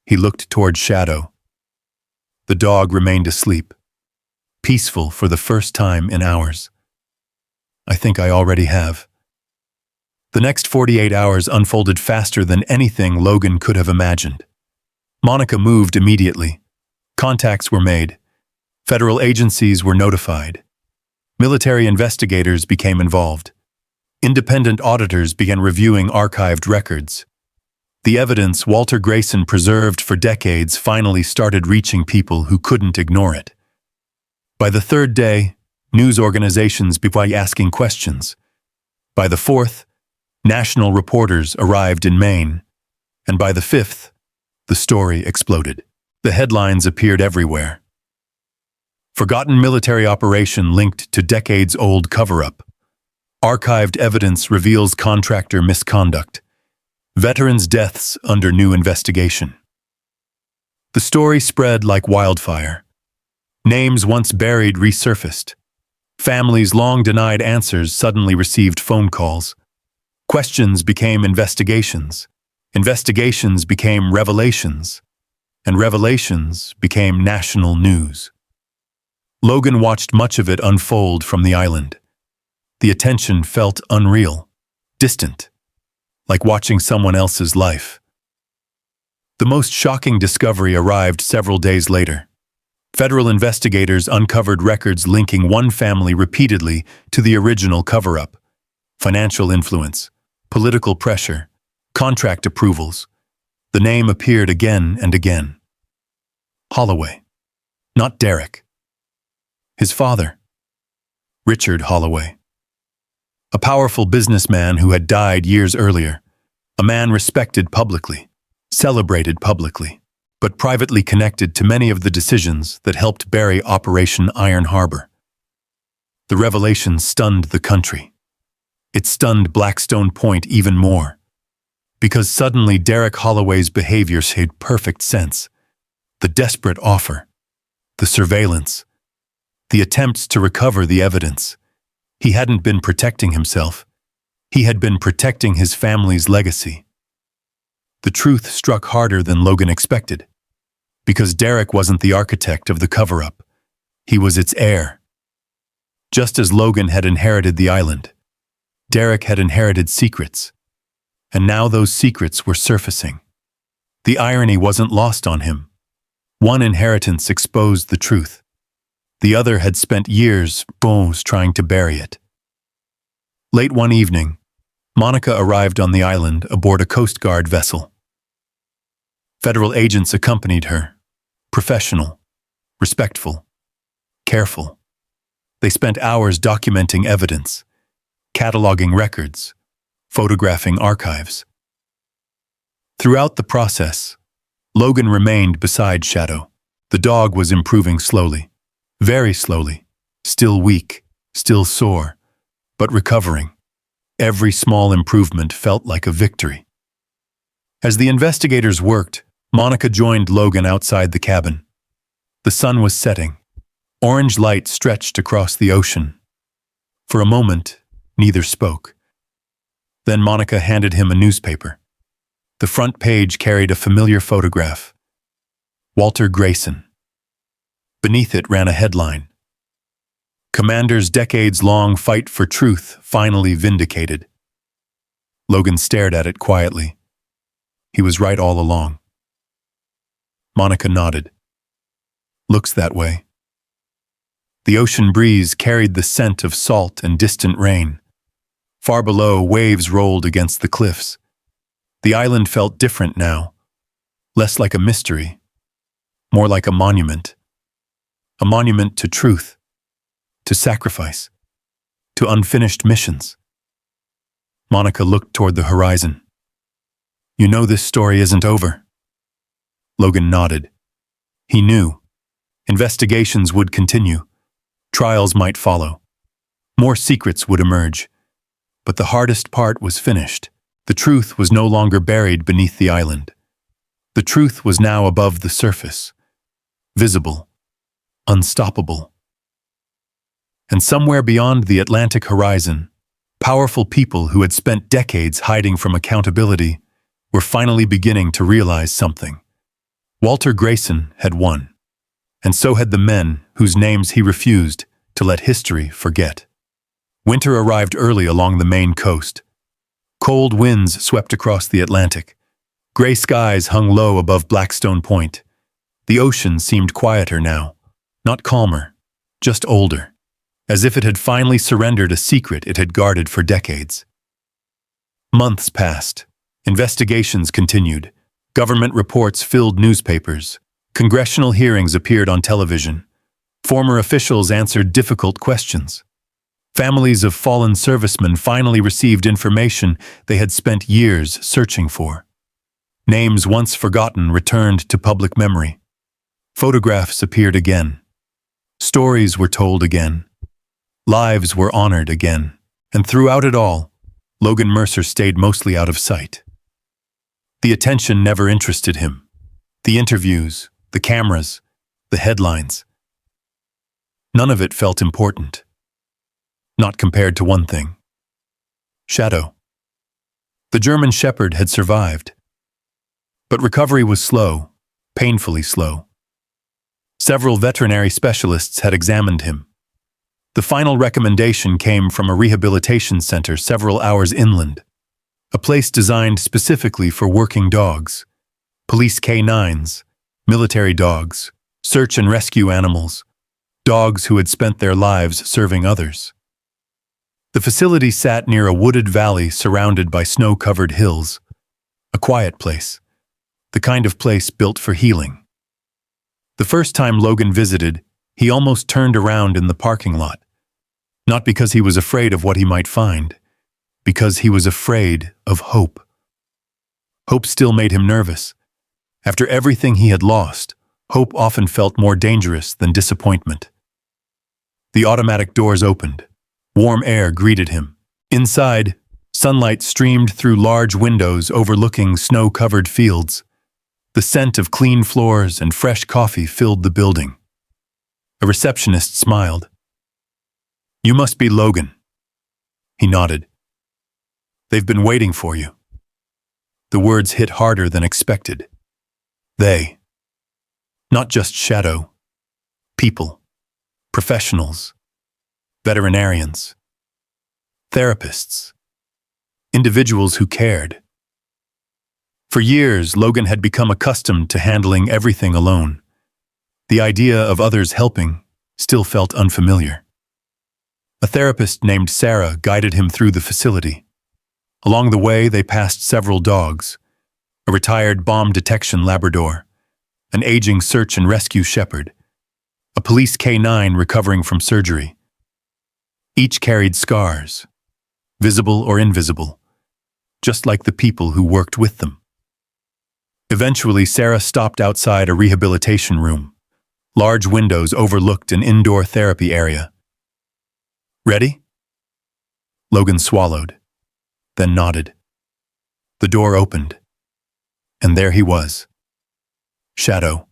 He looked toward Shadow. The dog remained asleep, peaceful for the first time in hours. "I think I already have." The next 48 hours unfolded faster than anything Logan could have imagined. Monica moved immediately. Contacts were made. Federal agencies were notified. Military investigators became involved. Independent auditors began reviewing archived records. The evidence Walter Grayson preserved for decades finally started reaching people who couldn't ignore it. By the third day, news organizations began asking questions. By the fourth, national reporters arrived in Maine. And by the fifth, the story exploded. The headlines appeared everywhere. Forgotten military operation linked to decades-old cover-up. Archived evidence reveals contractor misconduct. Veterans' deaths under new investigation. The story spread like wildfire. Names once buried resurfaced. Families long denied answers suddenly received phone calls. Questions became investigations. Investigations became revelations. And revelations became national news. Logan watched much of it unfold from the island. The attention felt unreal, distant, like watching someone else's life. The most shocking discovery arrived several days later. Federal investigators uncovered records linking one family repeatedly to the original cover-up. Financial influence, political pressure, contract approvals. The name appeared again and again. Holloway. Not Derek. His father. Richard Holloway. A powerful businessman who had died years earlier. A man respected publicly, celebrated publicly, but privately connected to many of the decisions that helped bury Operation Iron Harbor. The revelation stunned the country. It stunned Blackstone Point even more. Because suddenly Derek Holloway's behavior made perfect sense. The desperate offer, the surveillance, the attempts to recover the evidence. He hadn't been protecting himself. He had been protecting his family's legacy. The truth struck harder than Logan expected. Because Derek wasn't the architect of the cover-up. He was its heir. Just as Logan had inherited the island, Derek had inherited secrets. And now those secrets were surfacing. The irony wasn't lost on him. One inheritance exposed the truth. The other had spent years trying to bury it. Late one evening, Monica arrived on the island aboard a Coast Guard vessel. Federal agents accompanied her, professional, respectful, careful. They spent hours documenting evidence, cataloging records, photographing archives. Throughout the process, Logan remained beside Shadow. The dog was improving slowly, very slowly, still weak, still sore, but recovering. Every small improvement felt like a victory. As the investigators worked, Monica joined Logan outside the cabin. The sun was setting. Orange light stretched across the ocean. For a moment, neither spoke. Then Monica handed him a newspaper. The front page carried a familiar photograph. Walter Grayson. Beneath it ran a headline. Commander's decades-long fight for truth finally vindicated. Logan stared at it quietly. He was right all along. Monica nodded. Looks that way. The ocean breeze carried the scent of salt and distant rain. Far below, waves rolled against the cliffs. The island felt different now. Less like a mystery. More like a monument. A monument to truth. To sacrifice. To unfinished missions. Monica looked toward the horizon. You know this story isn't over. Logan nodded. He knew. Investigations would continue. Trials might follow. More secrets would emerge. But the hardest part was finished. The truth was no longer buried beneath the island. The truth was now above the surface. Visible. Unstoppable. And somewhere beyond the Atlantic horizon, powerful people who had spent decades hiding from accountability were finally beginning to realize something. Walter Grayson had won, and so had the men whose names he refused to let history forget. Winter arrived early along the Maine coast. Cold winds swept across the Atlantic. Gray skies hung low above Blackstone Point. The ocean seemed quieter now, not calmer, just older, as if it had finally surrendered a secret it had guarded for decades. Months passed. Investigations continued. Government reports filled newspapers. Congressional hearings appeared on television. Former officials answered difficult questions. Families of fallen servicemen finally received information they had spent years searching for. Names once forgotten returned to public memory. Photographs appeared again. Stories were told again. Lives were honored again. And throughout it all, Logan Mercer stayed mostly out of sight. The attention never interested him. The interviews, the cameras, the headlines. None of it felt important. Not compared to one thing. Shadow. The German Shepherd had survived. But recovery was slow, painfully slow. Several veterinary specialists had examined him. The final recommendation came from a rehabilitation center several hours inland, a place designed specifically for working dogs, police K9s, military dogs, search and rescue animals, dogs who had spent their lives serving others. The facility sat near a wooded valley surrounded by snow-covered hills, a quiet place, the kind of place built for healing. The first time Logan visited, he almost turned around in the parking lot, not because he was afraid of what he might find, because he was afraid of hope. Hope still made him nervous. After everything he had lost, hope often felt more dangerous than disappointment. The automatic doors opened. Warm air greeted him. Inside, sunlight streamed through large windows overlooking snow-covered fields. The scent of clean floors and fresh coffee filled the building. A receptionist smiled. "You must be Logan." He nodded. "They've been waiting for you." The words hit harder than expected. They. Not just Shadow. People. Professionals. Veterinarians. Therapists. Individuals who cared. For years, Logan had become accustomed to handling everything alone. The idea of others helping still felt unfamiliar. A therapist named Sarah guided him through the facility. Along the way, they passed several dogs, a retired bomb detection Labrador, an aging search and rescue shepherd, a police K9 recovering from surgery. Each carried scars, visible or invisible, just like the people who worked with them. Eventually, Sarah stopped outside a rehabilitation room. Large windows overlooked an indoor therapy area. "Ready?" Logan swallowed, then nodded. The door opened, and there he was. Shadow.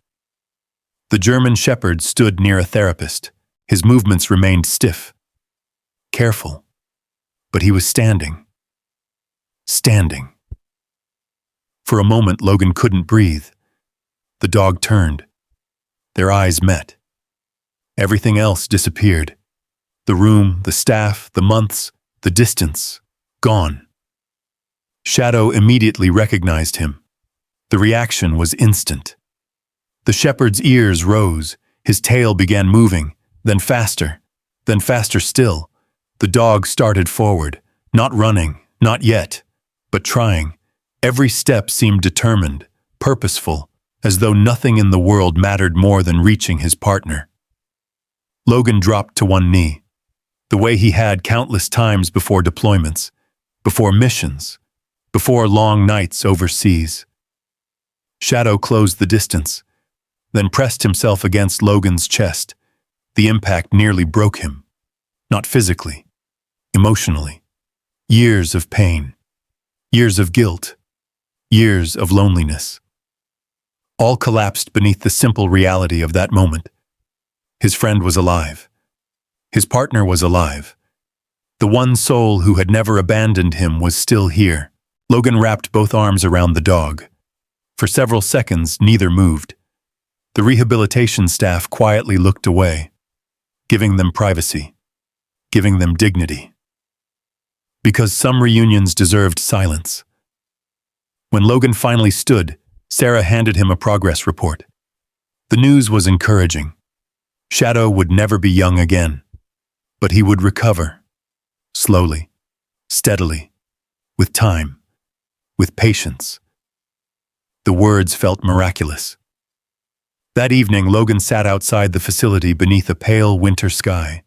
The German shepherd stood near a therapist. His movements remained stiff, careful, but he was standing. Standing. For a moment, Logan couldn't breathe. The dog turned. Their eyes met. Everything else disappeared. The room, the staff, the months, the distance, gone. Shadow immediately recognized him. The reaction was instant. The shepherd's ears rose, his tail began moving, then faster still. The dog started forward, not running, not yet, but trying. Every step seemed determined, purposeful, as though nothing in the world mattered more than reaching his partner. Logan dropped to one knee, the way he had countless times before deployments, before missions, before long nights overseas. Shadow closed the distance, then pressed himself against Logan's chest. The impact nearly broke him. Not physically, emotionally. Years of pain, years of guilt, years of loneliness. All collapsed beneath the simple reality of that moment. His friend was alive. His partner was alive. The one soul who had never abandoned him was still here. Logan wrapped both arms around the dog. For several seconds, neither moved. The rehabilitation staff quietly looked away, giving them privacy, giving them dignity. Because some reunions deserved silence. When Logan finally stood, Sarah handed him a progress report. The news was encouraging. Shadow would never be young again, but he would recover. Slowly, steadily, with time, with patience. The words felt miraculous. That evening, Logan sat outside the facility beneath a pale winter sky.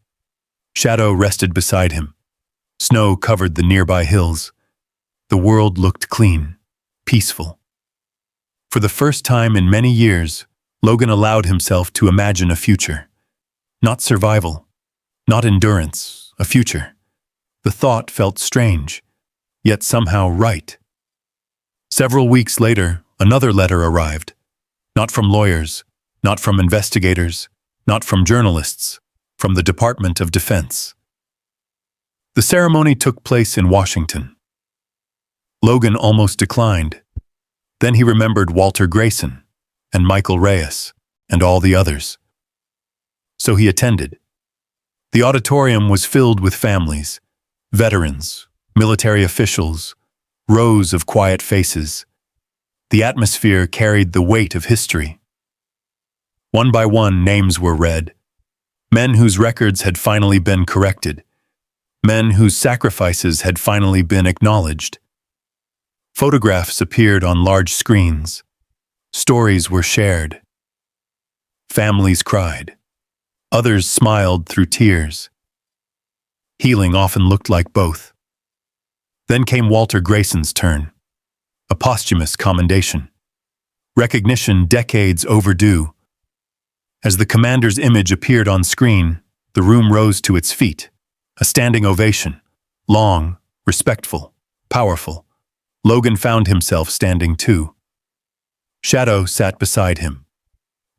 Shadow rested beside him. Snow covered the nearby hills. The world looked clean, peaceful. For the first time in many years, Logan allowed himself to imagine a future. Not survival, not endurance, a future. The thought felt strange, yet somehow right. Several weeks later, another letter arrived. Not from lawyers, not from investigators, not from journalists, from the Department of Defense. The ceremony took place in Washington. Logan almost declined. Then he remembered Walter Grayson and Michael Reyes and all the others. So he attended. The auditorium was filled with families, veterans, military officials, rows of quiet faces. The atmosphere carried the weight of history. One by one, names were read. Men whose records had finally been corrected. Men whose sacrifices had finally been acknowledged. Photographs appeared on large screens. Stories were shared. Families cried. Others smiled through tears. Healing often looked like both. Then came Walter Grayson's turn. A posthumous commendation. Recognition decades overdue. As the commander's image appeared on screen, The room rose to its feet. A standing ovation. Long, respectful, powerful. Logan found himself standing too. Shadow sat beside him.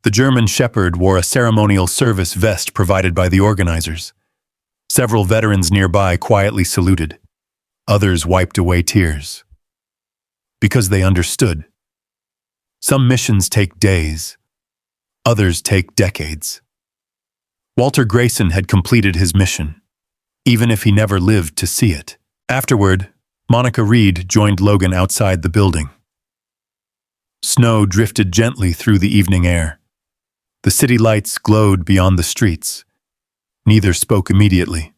The German shepherd wore a ceremonial service vest provided by the organizers. Several veterans nearby quietly saluted. Others wiped away tears. Because they understood. Some missions take days. Others take decades. Walter Grayson had completed his mission, even if he never lived to see it. Afterward, Monica Reed joined Logan outside the building. Snow drifted gently through the evening air. The city lights glowed beyond the streets. Neither spoke immediately.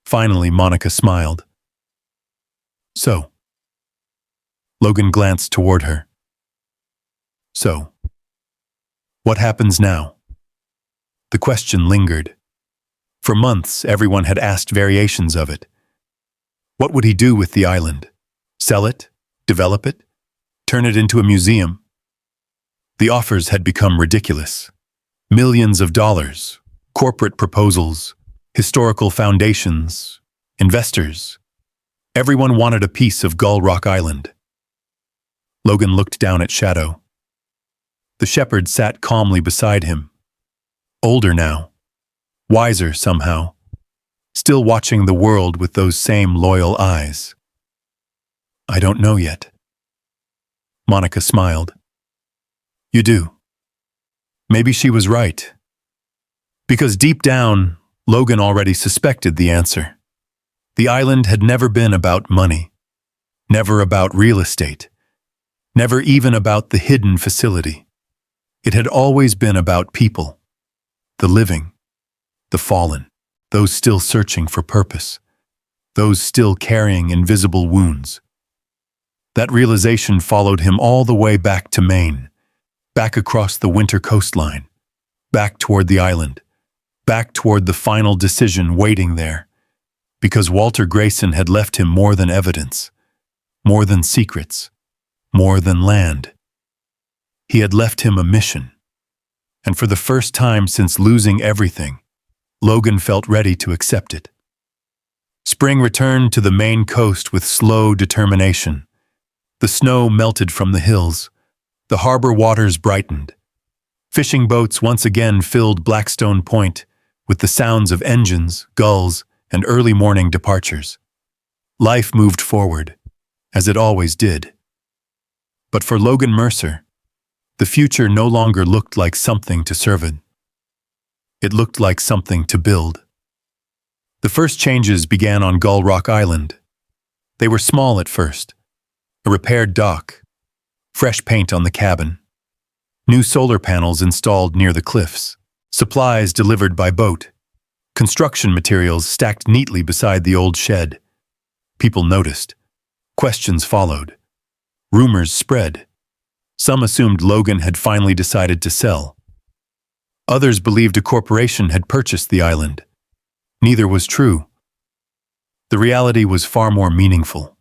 Finally, Monica smiled. So. Logan glanced toward her. So. What happens now? The question lingered. For months, everyone had asked variations of it. What would he do with the island? Sell it? Develop it? Turn it into a museum? The offers had become ridiculous. Millions of dollars, corporate proposals, historical foundations, investors. Everyone wanted a piece of Gull Rock Island. Logan looked down at Shadow. The shepherd sat calmly beside him. Older now, wiser somehow, still watching the world with those same loyal eyes. I don't know yet. Monica smiled. You do. Maybe she was right. Because deep down, Logan already suspected the answer. The island had never been about money, never about real estate, never even about the hidden facility. It had always been about people, the living, the fallen, those still searching for purpose, those still carrying invisible wounds. That realization followed him all the way back to Maine, back across the winter coastline, back toward the island, back toward the final decision waiting there, because Walter Grayson had left him more than evidence, more than secrets, more than land. He had left him a mission. And for the first time since losing everything, Logan felt ready to accept it. Spring returned to the Maine coast with slow determination. The snow melted from the hills. The harbor waters brightened. Fishing boats once again filled Blackstone Point with the sounds of engines, gulls, and early morning departures. Life moved forward, as it always did. But for Logan Mercer, the future no longer looked like something to survey. It looked like something to build. The first changes began on Gull Rock Island. They were small at first. A repaired dock, fresh paint on the cabin, new solar panels installed near the cliffs, supplies delivered by boat, construction materials stacked neatly beside the old shed. People noticed. Questions followed. Rumors spread. Some assumed Logan had finally decided to sell. Others believed a corporation had purchased the island. Neither was true. The reality was far more meaningful.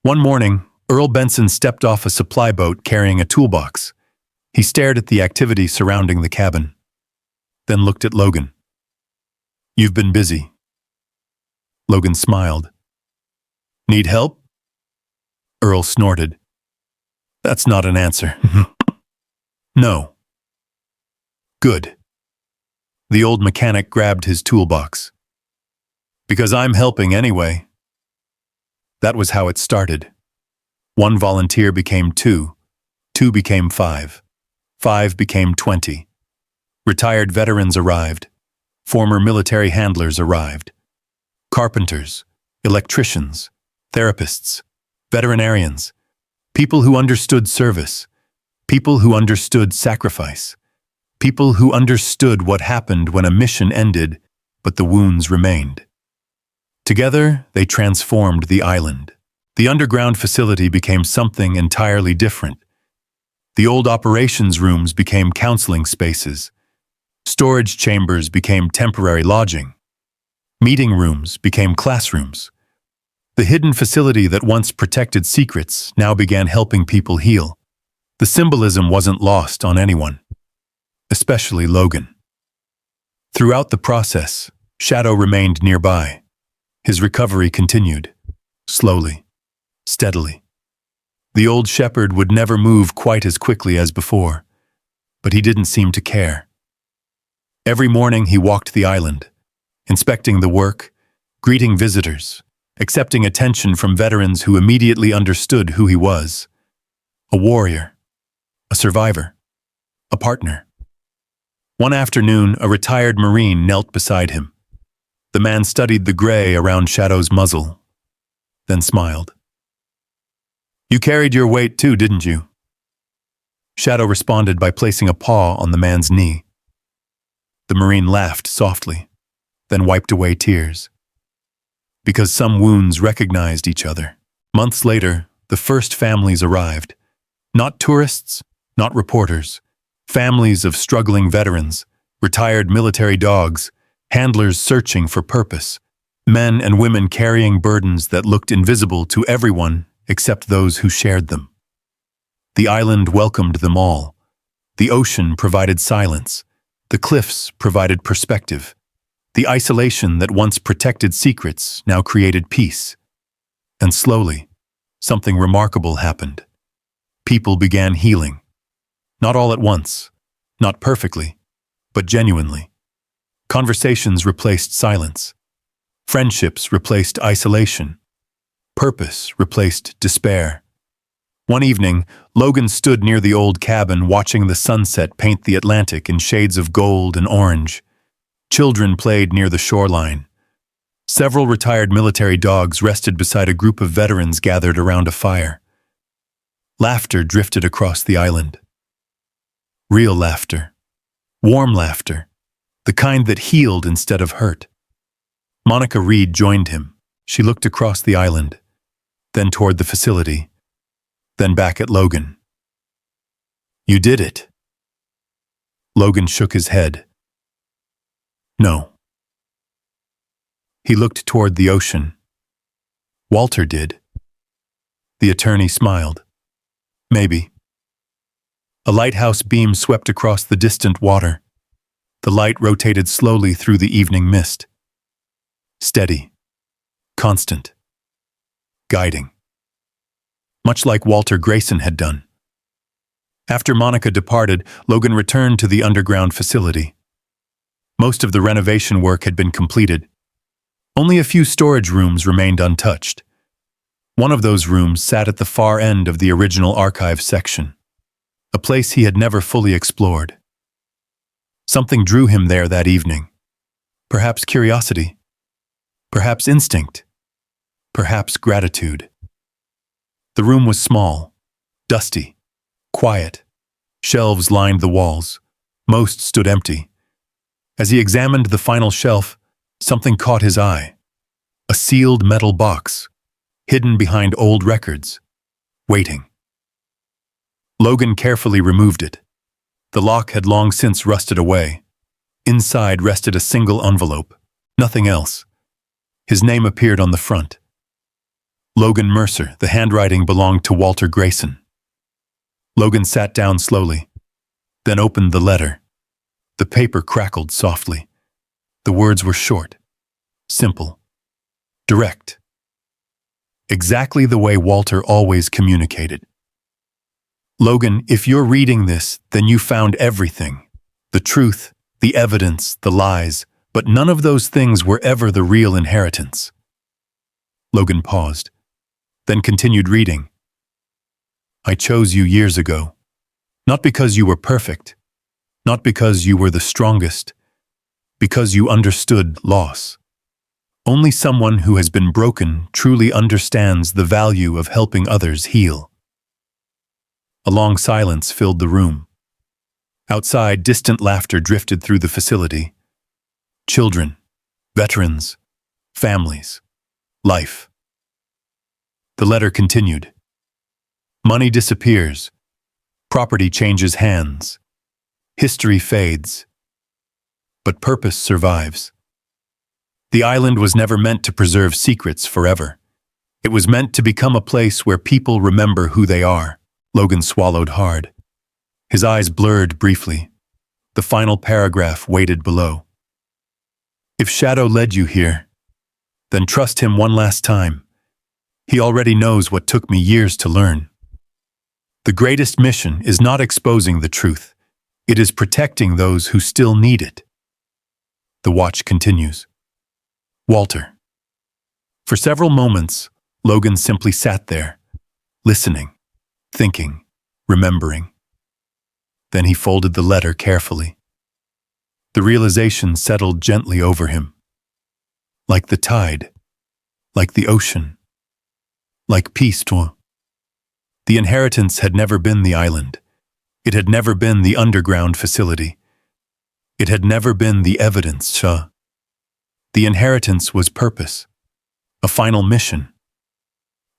One morning, Earl Benson stepped off a supply boat carrying a toolbox. He stared at the activity surrounding the cabin, then looked at Logan. You've been busy. Logan smiled. Need help? Earl snorted. That's not an answer. No. Good. The old mechanic grabbed his toolbox. Because I'm helping anyway. That was how it started. One volunteer became 2, 2 became 5, 5 became 20. Retired veterans arrived. Former military handlers arrived. Carpenters, electricians, therapists, veterinarians, people who understood service, people who understood sacrifice, people who understood what happened when a mission ended, but the wounds remained. Together, they transformed the island. The underground facility became something entirely different. The old operations rooms became counseling spaces. Storage chambers became temporary lodging. Meeting rooms became classrooms. The hidden facility that once protected secrets now began helping people heal. The symbolism wasn't lost on anyone, especially Logan. Throughout the process, Shadow remained nearby. His recovery continued, slowly, steadily. The old shepherd would never move quite as quickly as before, but he didn't seem to care. Every morning he walked the island, inspecting the work, greeting visitors, accepting attention from veterans who immediately understood who he was. A warrior, a survivor, a partner. One afternoon, a retired Marine knelt beside him. The man studied the gray around Shadow's muzzle, then smiled. "You carried your weight too, didn't you?" Shadow responded by placing a paw on the man's knee. The Marine laughed softly, then wiped away tears. Because some wounds recognized each other. Months later, the first families arrived. Not tourists, not reporters. Families of struggling veterans, retired military dogs, handlers searching for purpose, men and women carrying burdens that looked invisible to everyone except those who shared them. The island welcomed them all. The ocean provided silence. The cliffs provided perspective. The isolation that once protected secrets now created peace. And slowly, something remarkable happened. People began healing. Not all at once, not perfectly, but genuinely. Conversations replaced silence. Friendships replaced isolation. Purpose replaced despair. One evening, Logan stood near the old cabin watching the sunset paint the Atlantic in shades of gold and orange. Children played near the shoreline. Several retired military dogs rested beside a group of veterans gathered around a fire. Laughter drifted across the island. Real laughter. Warm laughter. The kind that healed instead of hurt. Monica Reed joined him. She looked across the island, then toward the facility, then back at Logan. "You did it." Logan shook his head. "No." He looked toward the ocean. "Walter did." The attorney smiled. "Maybe." A lighthouse beam swept across the distant water. The light rotated slowly through the evening mist. Steady, constant, guiding. Much like Walter Grayson had done. After Monica departed, Logan returned to the underground facility. Most of the renovation work had been completed. Only a few storage rooms remained untouched. One of those rooms sat at the far end of the original archive section, a place he had never fully explored. Something drew him there that evening. Perhaps curiosity, perhaps instinct, perhaps gratitude. The room was small, dusty, quiet. Shelves lined the walls. Most stood empty. As he examined the final shelf, something caught his eye. A sealed metal box, hidden behind old records, waiting. Logan carefully removed it. The lock had long since rusted away. Inside rested a single envelope, nothing else. His name appeared on the front. Logan Mercer, the handwriting belonged to Walter Grayson. Logan sat down slowly, then opened the letter. The paper crackled softly. The words were short, simple, direct. Exactly the way Walter always communicated. "Logan, if you're reading this, then you found everything. The truth, the evidence, the lies, but none of those things were ever the real inheritance." Logan paused, then continued reading. "I chose you years ago, not because you were perfect, not because you were the strongest, because you understood loss. Only someone who has been broken truly understands the value of helping others heal." A long silence filled the room. Outside, distant laughter drifted through the facility. Children, veterans, families, life. The letter continued. Money disappears. Property changes hands. History fades. But purpose survives. The island was never meant to preserve secrets forever. It was meant to become a place where people remember who they are. Logan swallowed hard. His eyes blurred briefly. The final paragraph waited below. If Shadow led you here, then trust him one last time. He already knows what took me years to learn. The greatest mission is not exposing the truth. It is protecting those who still need it. The watch continues. Walter. For several moments, Logan simply sat there, listening, thinking, remembering. Then he folded the letter carefully. The realization settled gently over him. Like the tide, like the ocean, like peace. The inheritance had never been the island. It had never been the underground facility. It had never been the evidence. The inheritance was purpose, a final mission.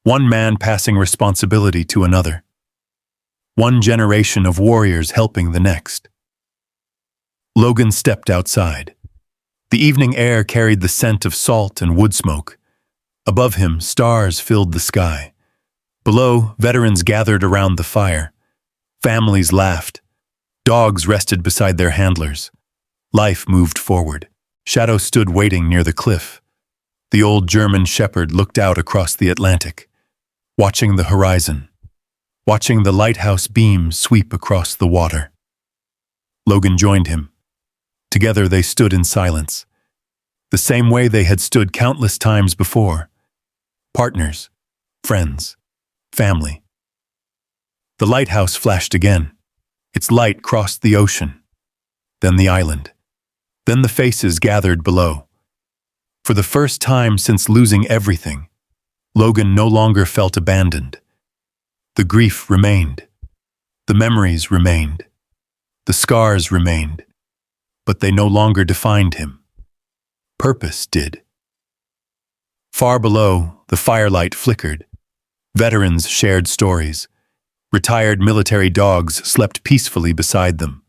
One man passing responsibility to another. One generation of warriors helping the next. Logan stepped outside. The evening air carried the scent of salt and wood smoke. Above him, stars filled the sky. Below, veterans gathered around the fire. Families laughed. Dogs rested beside their handlers. Life moved forward. Shadow stood waiting near the cliff. The old German shepherd looked out across the Atlantic, watching the horizon, watching the lighthouse beams sweep across the water. Logan joined him. Together they stood in silence, the same way they had stood countless times before. Partners, friends, family. The lighthouse flashed again. Its light crossed the ocean, then the island, then the faces gathered below. For the first time since losing everything, Logan no longer felt abandoned. The grief remained. The memories remained. The scars remained. But they no longer defined him. Purpose did. Far below, the firelight flickered. Veterans shared stories. Retired military dogs slept peacefully beside them.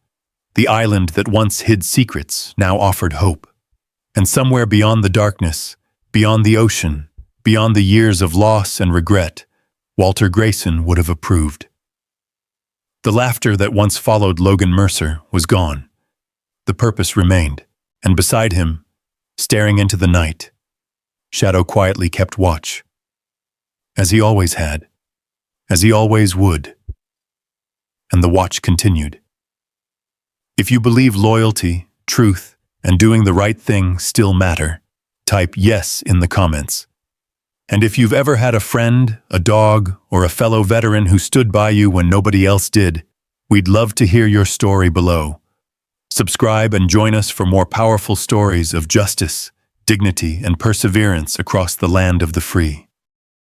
The island that once hid secrets now offered hope. And somewhere beyond the darkness, beyond the ocean, beyond the years of loss and regret, Walter Grayson would have approved. The laughter that once followed Logan Mercer was gone. The purpose remained, and beside him, staring into the night, Shadow quietly kept watch. As he always had, as he always would. And the watch continued. If you believe loyalty, truth, and doing the right thing still matter, type yes in the comments. And if you've ever had a friend, a dog, or a fellow veteran who stood by you when nobody else did, we'd love to hear your story below. Subscribe and join us for more powerful stories of justice, dignity, and perseverance across the land of the free.